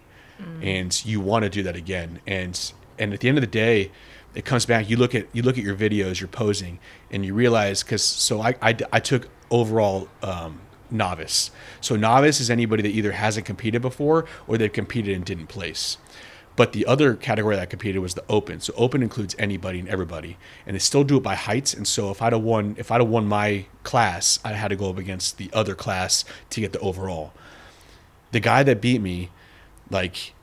And you want to do that again. And at the end of the day, it comes back, you look at your videos, you're posing, and you realize, I took overall novice. So novice is anybody that either hasn't competed before or they've competed and didn't place. But the other category that I competed was the open. So open includes anybody and everybody, and they still do it by heights. And so if I'd have won my class, I had to go up against the other class to get the overall. The guy that beat me, like,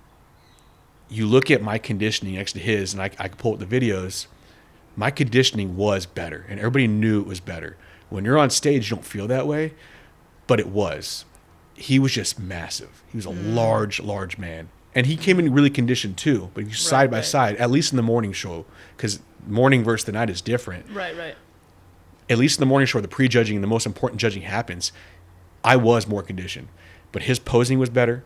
you look at my conditioning next to his, and I could pull up the videos. My conditioning was better, and everybody knew it was better. When you're on stage, you don't feel that way, but it was. He was just massive. He was a large man. And he came in really conditioned too, but side by side, at least in the morning show, because morning versus the night is different. Right. At least in the morning show, the pre-judging and the most important judging happens. I was more conditioned, but his posing was better,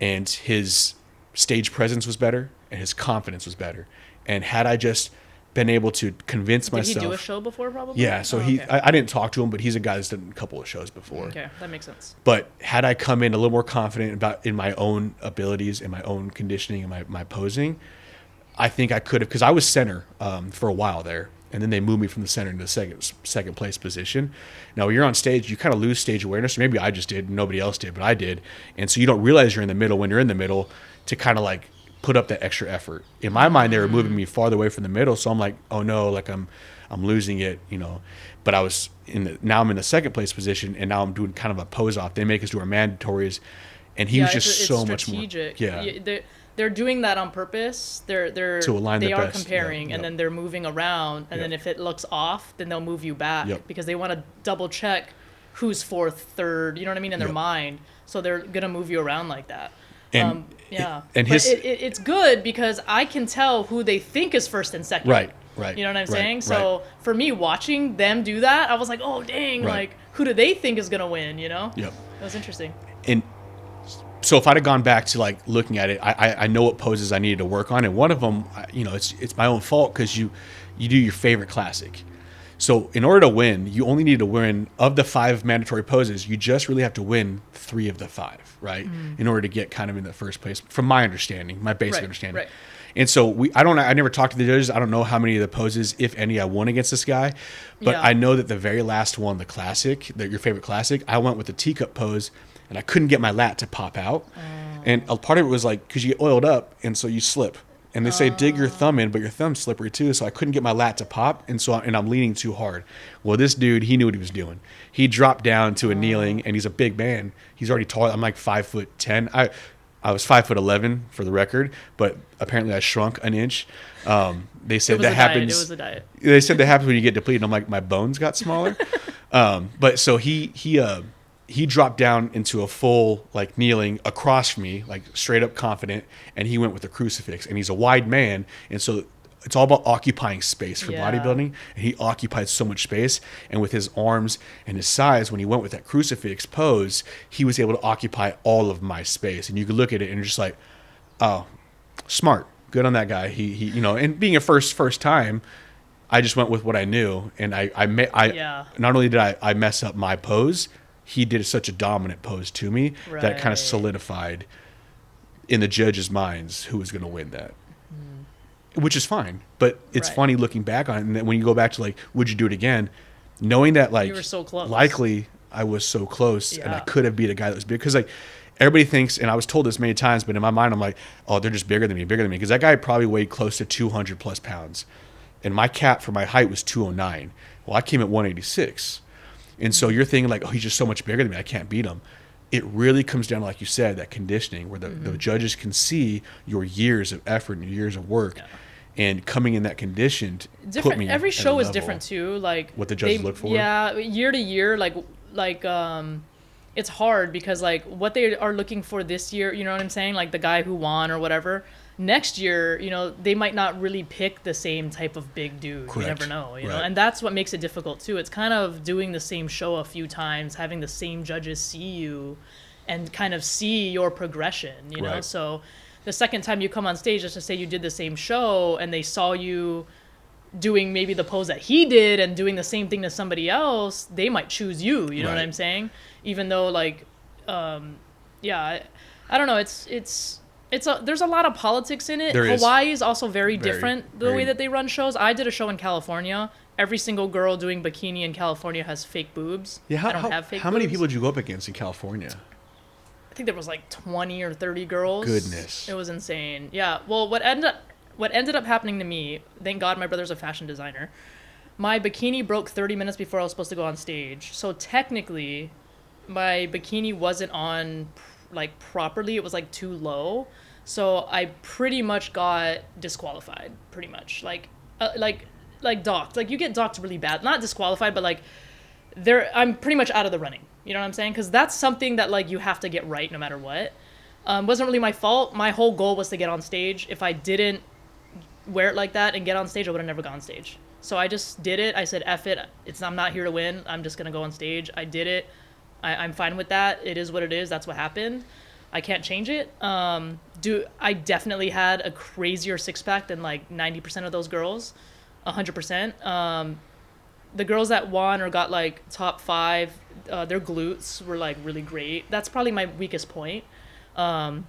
and his stage presence was better, and his confidence was better. And had I just been able to convince myself. Did he do a show before, probably? Yeah, so I didn't talk to him, but he's a guy that's done a couple of shows before. Okay, that makes sense. But had I come in a little more confident in my own abilities and my own conditioning and my posing, I think I could have, because I was center for a while there, and then they moved me from the center into the second place position. Now, when you're on stage, you kind of lose stage awareness. Maybe I just did, nobody else did, but I did. And so you don't realize you're in the middle when you're in the middle to kind of like put up that extra effort. In my mind, they were moving me farther away from the middle, so I'm like, oh no, like I'm losing it, you know. But I was now I'm in the second place position, and now I'm doing kind of a pose off. They make us do our mandatories, and he was just so much more. Yeah, they're doing that on purpose. They're to align they the are best. comparing, Yep. and then they're moving around, and then if it looks off, then they'll move you back because they want to double check who's fourth, third. You know what I mean in their mind. So they're gonna move you around like that. And but it's good because I can tell who they think is first and second. Right. You know what I'm saying? So for me, watching them do that, I was like, oh dang, like who do they think is gonna win? You know? Yep. That was interesting. And so if I'd have gone back to like looking at it, I know what poses I needed to work on, and one of them, you know, it's my own fault because you do your favorite classic. So in order to win, you only need to win of the 5 mandatory poses. You just really have to win 3 of the 5, right? In order to get kind of in the first place, from my understanding, my basic understanding. Right. And so I never talked to the judges. I don't know how many of the poses, if any, I won against this guy, but I know that the very last one, the classic, your favorite classic, I went with the teacup pose, and I couldn't get my lat to pop out. And a part of it was like, because you get oiled up, and so you slip. And they say dig your thumb in, but your thumb's slippery too. So I couldn't get my lat to pop, and I'm leaning too hard. Well, this dude, he knew what he was doing. He dropped down to a kneeling, and he's a big man. He's already tall. I'm like 5'10". I was 5'11" for the record, but apparently I shrunk an inch. They said that happens. It was a diet. They said that happens when you get depleted. I'm like, my bones got smaller. But so he dropped down into a full like kneeling across from me, like straight up confident, and he went with the crucifix. And he's a wide man, and so it's all about occupying space for bodybuilding, and he occupied so much space. And with his arms and his size, when he went with that crucifix pose, he was able to occupy all of my space. And you could look at it and you're just like, oh, smart, good on that guy. He you know, and being a first time, I just went with what I knew, and not only did I mess up my pose, he did such a dominant pose to me that it kind of solidified in the judges' minds who was going to win that. Which is fine, but it's funny looking back on it, and then when you go back to like, would you do it again? Knowing that like, you were so close. Likely I was so close, and I could have beat a guy that was big, because like everybody thinks, and I was told this many times, but in my mind I'm like, oh, they're just bigger than me, because that guy probably weighed close to 200 plus pounds, and my cap for my height was 209. Well, I came at 186, and so you're thinking like, oh, he's just so much bigger than me, I can't beat him. It really comes down to, like you said, that conditioning where the judges can see your years of effort and your years of work. And coming in that conditioned, put me every show is different too. Like what the judges look for. Yeah, year to year, like it's hard because like what they are looking for this year, you know what I'm saying? Like the guy who won or whatever. Next year, you know, they might not really pick the same type of big dude. Correct. You never know, you know, and that's what makes it difficult too. It's kind of doing the same show a few times, having the same judges see you, and kind of see your progression. You know, so. The second time you come on stage, let's just say you did the same show and they saw you doing maybe the pose that he did and doing the same thing to somebody else, they might choose you. You know what I'm saying? Even though like, I don't know. There's a lot of politics in it. Hawaii is also very different the way that they run shows. I did a show in California. Every single girl doing bikini in California has fake boobs. Yeah, I don't have fake boobs. How many people did you go up against in California? I think there was like 20 or 30 girls. Goodness. It was insane. Yeah. Well, what ended up happening to me, thank God my brother's a fashion designer. My bikini broke 30 minutes before I was supposed to go on stage. So technically, my bikini wasn't on like properly. It was like too low. So I pretty much got disqualified, pretty much. Like docked. Like you get docked really bad. Not disqualified, but like I'm pretty much out of the running. You know what I'm saying? Because that's something that like you have to get right no matter what. Wasn't really my fault. My whole goal was to get on stage. If I didn't wear it like that and get on stage, I would have never gone on stage. So I just did it. I said, F it. I'm not here to win. I'm just going to go on stage. I did it. I'm fine with that. It is what it is. That's what happened. I can't change it. I definitely had a crazier six-pack than like 90% of those girls. 100%. The girls that won or got like top 5, their glutes were like really great. That's probably my weakest point. And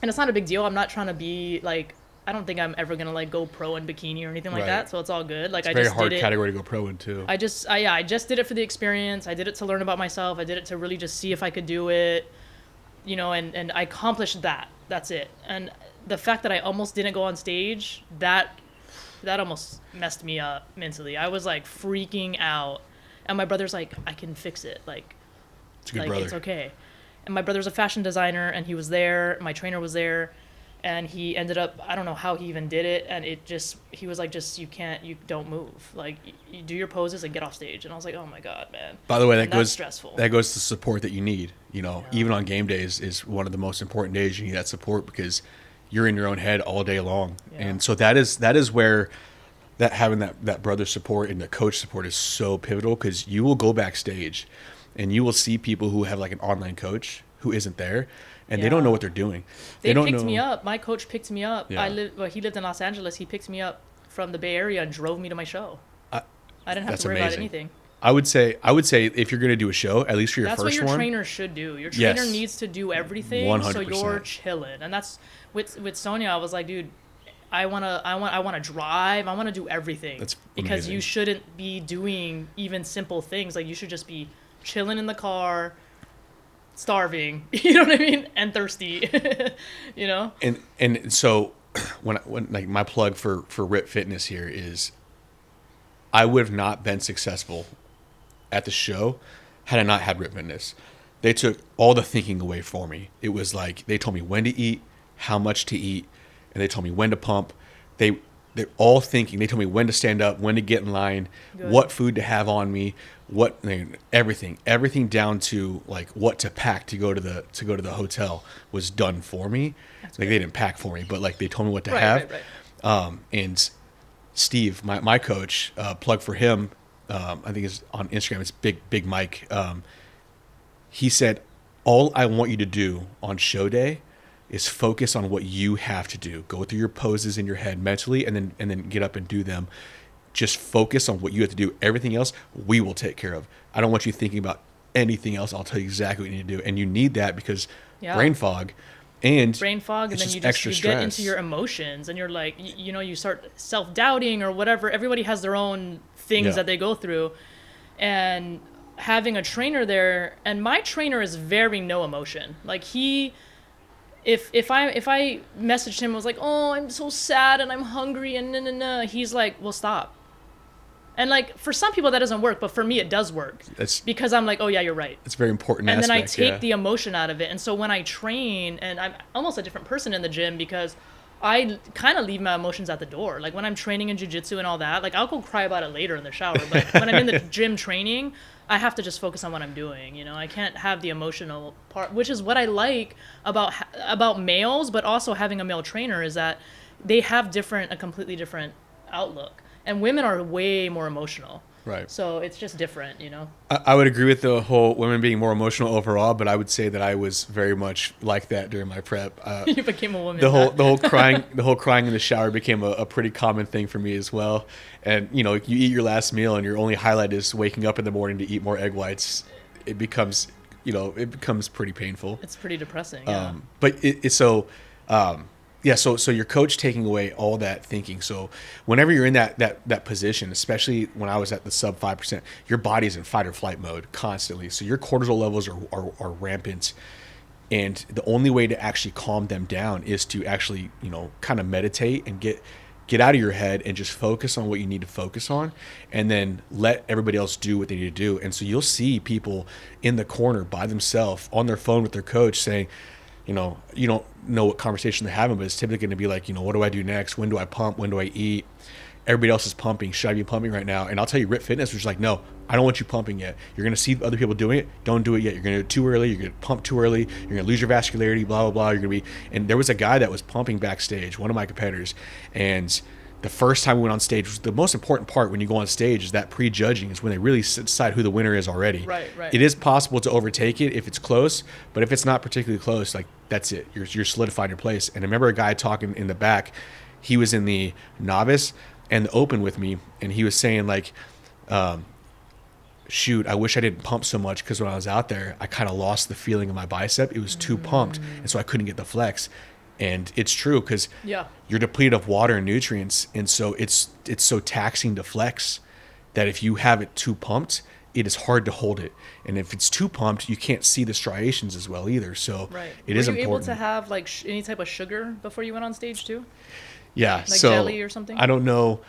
it's not a big deal. I'm not trying to be like, I don't think I'm ever gonna like go pro in bikini or anything like that. So it's all good. Like, it's a very hard category to go pro in too. I just did it for the experience. I did it to learn about myself. I did it to really just see if I could do it, you know, and I accomplished that. That's it. And the fact that I almost didn't go on stage, that almost messed me up mentally. I was like freaking out. And my brother's like, I can fix it. Like, it's a good brother. It's okay. And my brother's a fashion designer, and he was there. My trainer was there, and he ended up, I don't know how he even did it. And he was like, you don't move. Like, you do your poses and get off stage. And I was like, oh my God, man. By the way, that's stressful. That goes to the support that you need. You know, even on game days is one of the most important days. You need that support because you're in your own head all day long. Yeah. And so that is where having that brother support and the coach support is so pivotal, because you will go backstage and you will see people who have like an online coach who isn't there, and they don't know what they're doing. They picked me up. My coach picked me up. Yeah. He lived in Los Angeles. He picked me up from the Bay Area and drove me to my show. I didn't have to worry about anything. I would say if you're going to do a show, at least for your first one. That's what your trainer should do. Your trainer needs to do everything 100%. So you're chilling. And that's with Sonia. I was like, dude, I want to drive. I want to do everything. That's because amazing. You shouldn't be doing even simple things. Like, you should just be chilling in the car, starving, you know what I mean, and thirsty, you know. And so when like my plug for Rip Fitness here is, I would have not been successful at the show had I not had Rip Fitness. They took all the thinking away for me. It was like they told me when to eat, how much to eat, and they told me when to pump. They're all thinking. They told me when to stand up, when to get in line, what food to have on me, everything down to like what to pack to go to the hotel was done for me. That's like great. They didn't pack for me, but like they told me what to have. Right. And Steve, my coach, plug for him. I think it's on Instagram. It's Big Mike. He said, all I want you to do on show day is focus on what you have to do. Go through your poses in your head mentally, and then get up and do them. Just focus on what you have to do. Everything else we will take care of. I don't want you thinking about anything else. I'll tell you exactly what you need to do. And you need that because brain fog, and then you get into your emotions, and you're like, you start self-doubting or whatever. Everybody has their own things that they go through, and having a trainer there, and my trainer is very no emotion. Like, if I messaged him, I was like, oh, I'm so sad and I'm hungry and he's like, well, stop. And like, for some people that doesn't work, but for me it does work. Because I'm like, oh yeah, you're right. It's very important. And then I take the emotion out of it. And so when I train, and I'm almost a different person in the gym, because I kind of leave my emotions at the door. Like, when I'm training in jiu-jitsu and all that, like, I'll go cry about it later in the shower. But when I'm in the gym training, I have to just focus on what I'm doing. You know, I can't have the emotional part, which is what I like about males, but also having a male trainer, is that they have a completely different outlook. And women are way more emotional. Right. So it's just different, you know. I would agree with the whole women being more emotional overall, but I would say that I was very much like that during my prep. You became a woman. The whole crying in the shower became a pretty common thing for me as well. And you eat your last meal and your only highlight is waking up in the morning to eat more egg whites. It becomes pretty painful. It's pretty depressing. Yeah. So your coach taking away all that thinking. So whenever you're in that position, especially when I was at the sub 5%, your body's in fight or flight mode constantly. So your cortisol levels are rampant. And the only way to actually calm them down is to actually, kind of meditate and get out of your head and just focus on what you need to focus on, and then let everybody else do what they need to do. And so you'll see people in the corner by themselves on their phone with their coach saying, you don't know what conversation they're having, but it's typically going to be like, what do I do next? When do I pump? When do I eat? Everybody else is pumping. Should I be pumping right now? And I'll tell you, Rip Fitness was like, no, I don't want you pumping yet. You're going to see other people doing it. Don't do it yet. You're going to do it too early. You're going to pump too early. You're going to lose your vascularity, blah, blah, blah. You're going to be, and there was a guy that was pumping backstage, one of my competitors. And the first time we went on stage, was the most important part when you go on stage, is that prejudging is when they really decide who the winner is already. Right. It is possible to overtake it if it's close, but if it's not particularly close, like, that's it. You're solidified your place. And I remember a guy talking in the back. He was in the novice, and the open with me, and he was saying like, shoot, I wish I didn't pump so much, because when I was out there, I kind of lost the feeling of my bicep. It was too pumped, and so I couldn't get the flex. And it's true, because you're depleted of water and nutrients, and so it's so taxing to flex that if you have it too pumped, it is hard to hold it. And if it's too pumped, you can't see the striations as well either. So it is important. Were you able to have like any type of sugar before you went on stage too? Yeah, like jelly or something. I don't know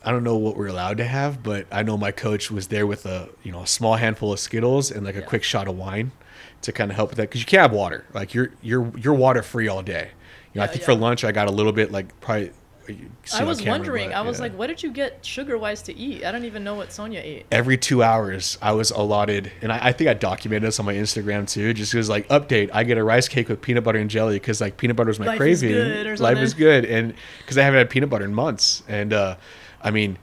what we're allowed to have, but I know my coach was there with a small handful of Skittles and like a quick shot of wine to kind of help with that, because you can't have water. Like you're water free all day. I think for lunch I got a little bit, like probably. I was wondering. I was like, what did you get sugar-wise to eat? I don't even know what Sonia ate. Every 2 hours, I was allotted, and I think I documented this on my Instagram too. Just because, like, update, I get a rice cake with peanut butter and jelly, because like peanut butter was my craving. Life is good, and because I haven't had peanut butter in months. And I mean,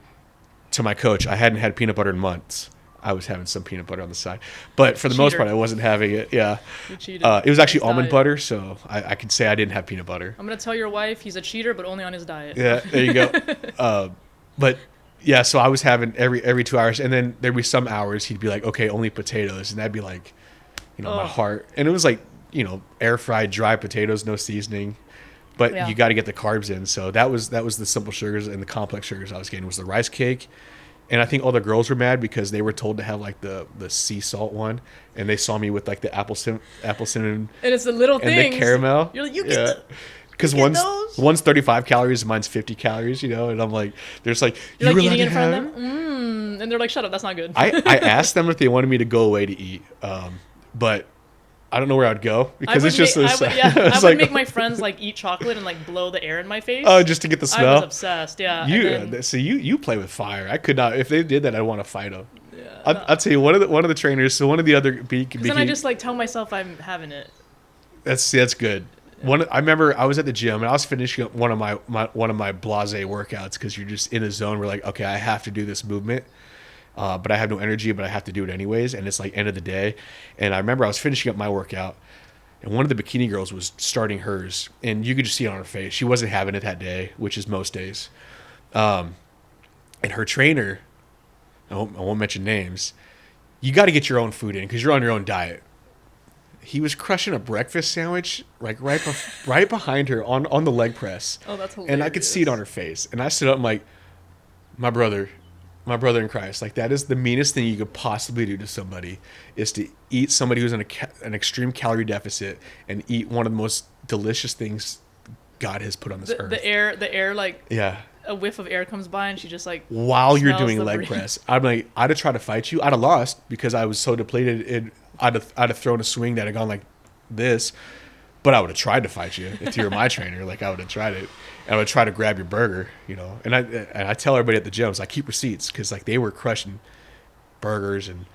to my coach, I hadn't had peanut butter in months. I was having some peanut butter on the side, but for the most part, I wasn't having it. Yeah, you cheated. It was actually almond butter, so I could say I didn't have peanut butter. I'm gonna tell your wife he's a cheater, but only on his diet. Yeah, there you go. But yeah, so I was having every 2 hours, and then there'd be some hours he'd be like, okay, only potatoes, and that'd be like, my heart. And it was like, air fried dry potatoes, no seasoning. But you got to get the carbs in. So that was the simple sugars, and the complex sugars I was getting was the rice cake. And I think all the girls were mad because they were told to have like the sea salt one, and they saw me with like the apple cinnamon. And it's the little things. And the caramel. You're like, you get because one's 35 calories, mine's 50 calories, and I'm like, there's like, you're like eating in front of them, and they're like, shut up, that's not good. I asked them if they wanted me to go away to eat, but I don't know where I'd go, because it's just I would make my friends like eat chocolate and like blow the air in my face. Oh, just to get the smell. I was obsessed. Yeah. You play with fire. I could not. If they did that, I'd want to fight them. Yeah. I'll tell you, one of the trainers. So one of the other. Then I just like tell myself I'm having it. That's good. I remember I was at the gym and I was finishing up one of my blasé workouts, because you're just in a zone where like, okay, I have to do this movement. But I have no energy, but I have to do it anyways. And it's like end of the day. And I remember I was finishing up my workout, and one of the bikini girls was starting hers, and you could just see it on her face. She wasn't having it that day, which is most days. And her trainer, I won't mention names, you got to get your own food in because you're on your own diet. He was crushing a breakfast sandwich like right behind her on the leg press. Oh, that's hilarious. And I could see it on her face. And I stood up, I'm like, my brother in Christ, like that is the meanest thing you could possibly do to somebody, is to eat somebody who's in an extreme calorie deficit and eat one of the most delicious things God has put on this earth. The air, like a whiff of air comes by and she just like while you're doing leg press. I'm like, I'd have tried to fight you. I'd have lost because I was so depleted. And I'd have thrown a swing that had gone like this, but I would have tried to fight you if you were my trainer. Like I would have tried it. And I would try to grab your burger, And I tell everybody at the gyms, I keep receipts, because like they were crushing burgers and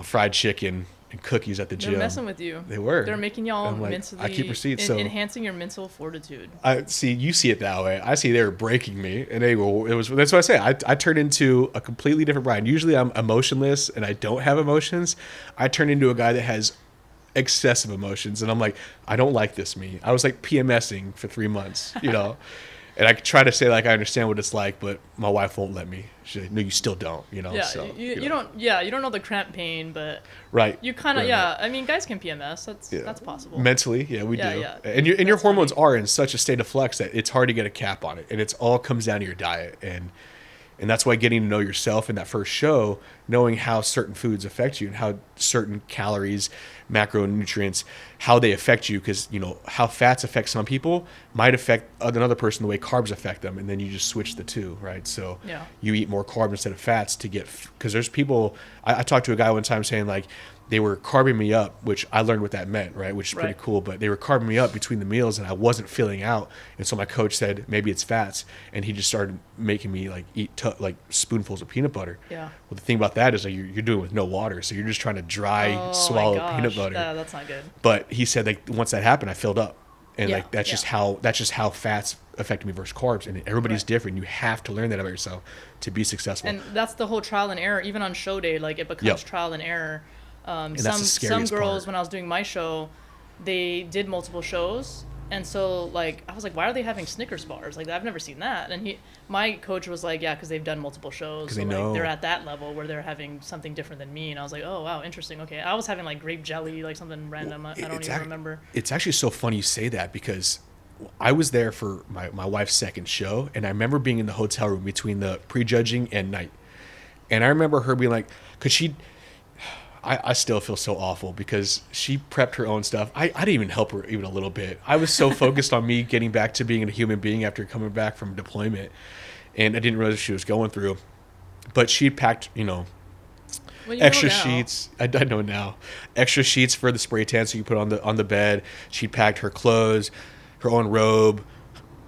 fried chicken and cookies at the gym. They're messing with you. They were. They're making y'all mentally. I keep receipts, so enhancing your mental fortitude. I see you see it that way. I see they were breaking me, and that's what I say. I turned into a completely different Brian. Usually I'm emotionless and I don't have emotions. I turn into a guy that has excessive emotions, and I'm like, I don't like this me. I was like PMSing for 3 months, and I try to say like I understand what it's like, but my wife won't let me. She's like, no, you still don't, Yeah, so, you don't. Yeah, you don't know the cramp pain, but right. You kind of I mean, guys can PMS. That's possible. Mentally, we do. Yeah. And your hormones are in such a state of flux that it's hard to get a cap on it, and it's all comes down to your diet, and that's why getting to know yourself in that first show, knowing how certain foods affect you and how certain calories, macronutrients, how they affect you, because how fats affect some people might affect another person the way carbs affect them, and then you just switch the two, right? So you eat more carbs instead of fats to get, because there's people, I talked to a guy one time saying like they were carving me up, which I learned what that meant, right? Which is pretty cool. But they were carving me up between the meals, and I wasn't filling out. And so my coach said maybe it's fats, and he just started making me like eat like spoonfuls of peanut butter. Yeah. Well, the thing about that is like you're doing it with no water, so you're just trying to dry swallow peanut butter. That's not good. But he said like once that happened, I filled up, and like that's just how fats affect me versus carbs, and everybody's different. You have to learn that about yourself to be successful. And that's the whole trial and error. Even on show day, like it becomes trial and error. And that's the some girls part. When I was doing my show, they did multiple shows, And so, like, I was like, why are they having Snickers bars? Like, I've never seen that. And my coach was like, yeah, because they've done multiple shows. So, like, they're at that level where they're having something different than me. And I was like, oh, wow, interesting. Okay. I was having, like, grape jelly, like, something random. I don't even remember. It's actually so funny you say that because I was there for my wife's second show. And I remember being in the hotel room between the prejudging and night. And I remember her being like, because I still feel so awful because she prepped her own stuff. I didn't even help her even a little bit. I was so focused on me getting back to being a human being after coming back from deployment. And I didn't realize what she was going through. But she packed, extra sheets. I know now. Extra sheets for the spray tan so you put on the bed. She packed her clothes, her own robe,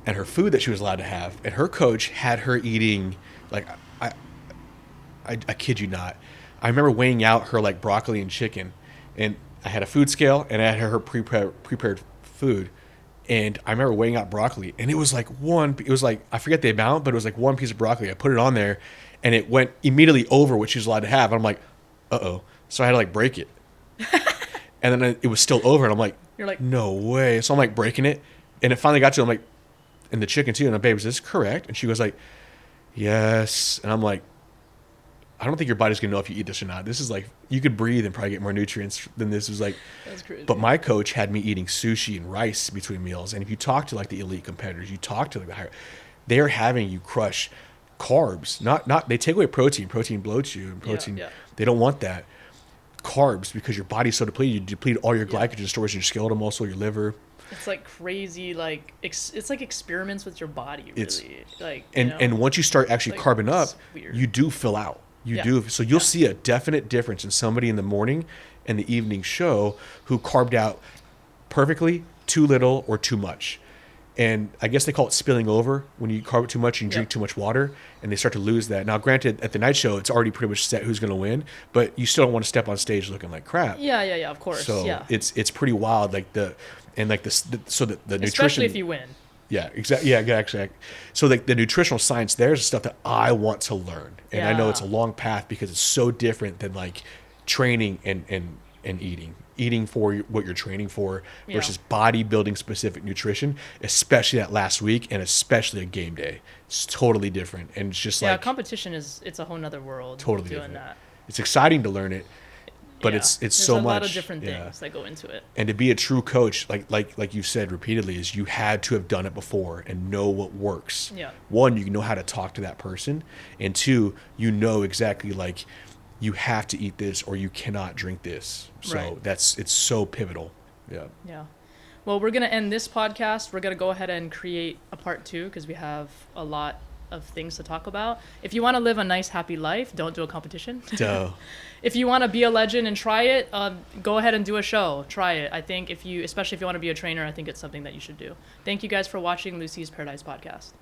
and her food that she was allowed to have. And her coach had her eating, like, I kid you not. I remember weighing out her like broccoli and chicken, and I had a food scale and I had her prepared food, and I remember weighing out broccoli, and it was like I forget the amount, but it was like one piece of broccoli. I put it on there, and it went immediately over what she was allowed to have. And I'm like, uh-oh. So I had to like break it, and then it was still over, and I'm like, you're like, no way. So I'm like breaking it, and it finally got to, I'm like, and the chicken too, and I'm, babe, is this correct? And she was like, yes. And I'm like, I don't think your body's gonna know if you eat this or not. This is like, you could breathe and probably get more nutrients than this. It was like, that's crazy. But my coach had me eating sushi and rice between meals. And if you talk to like the elite competitors, you talk to like the higher, they're having you crush carbs. Not they take away protein. Protein bloats you, and protein, they don't want that. Carbs, because your body's so depleted. You deplete all your glycogen stores in your skeletal muscle, your liver. It's like crazy, like it's like experiments with your body, really. And once you start actually carbing up, you do fill out. You do. So you'll see a definite difference in somebody in the morning and the evening show who carved out perfectly, too little, or too much. And I guess they call it spilling over when you carb it too much and you drink too much water, and they start to lose that. Now, granted, at the night show, it's already pretty much set who's going to win, but you still don't want to step on stage looking like crap. Yeah, of course. So it's pretty wild, like the nutrition. Especially if you win. Yeah, exactly. Yeah, exactly. So the nutritional science there is stuff that I want to learn, and I know it's a long path because it's so different than like training and eating for what you're training for versus bodybuilding specific nutrition, especially that last week and especially a game day. It's totally different, and it's just like competition it's a whole nother world. Totally doing different. That. It's exciting to learn it. But it's so much. There's a lot of different things that go into it. And to be a true coach, like you said repeatedly, is you had to have done it before and know what works. Yeah. One, you know how to talk to that person, and two, you know exactly like you have to eat this or you cannot drink this. So it's so pivotal. Yeah. Yeah. Well, we're gonna end this podcast. We're gonna go ahead and create a part 2 because we have a lot of things to talk about. If you want to live a nice, happy life, don't do a competition. Duh. If you want to be a legend and try it, go ahead and do a show. Try it. I think especially if you want to be a trainer, I think it's something that you should do. Thank you guys for watching Lucy's Paradise Podcast.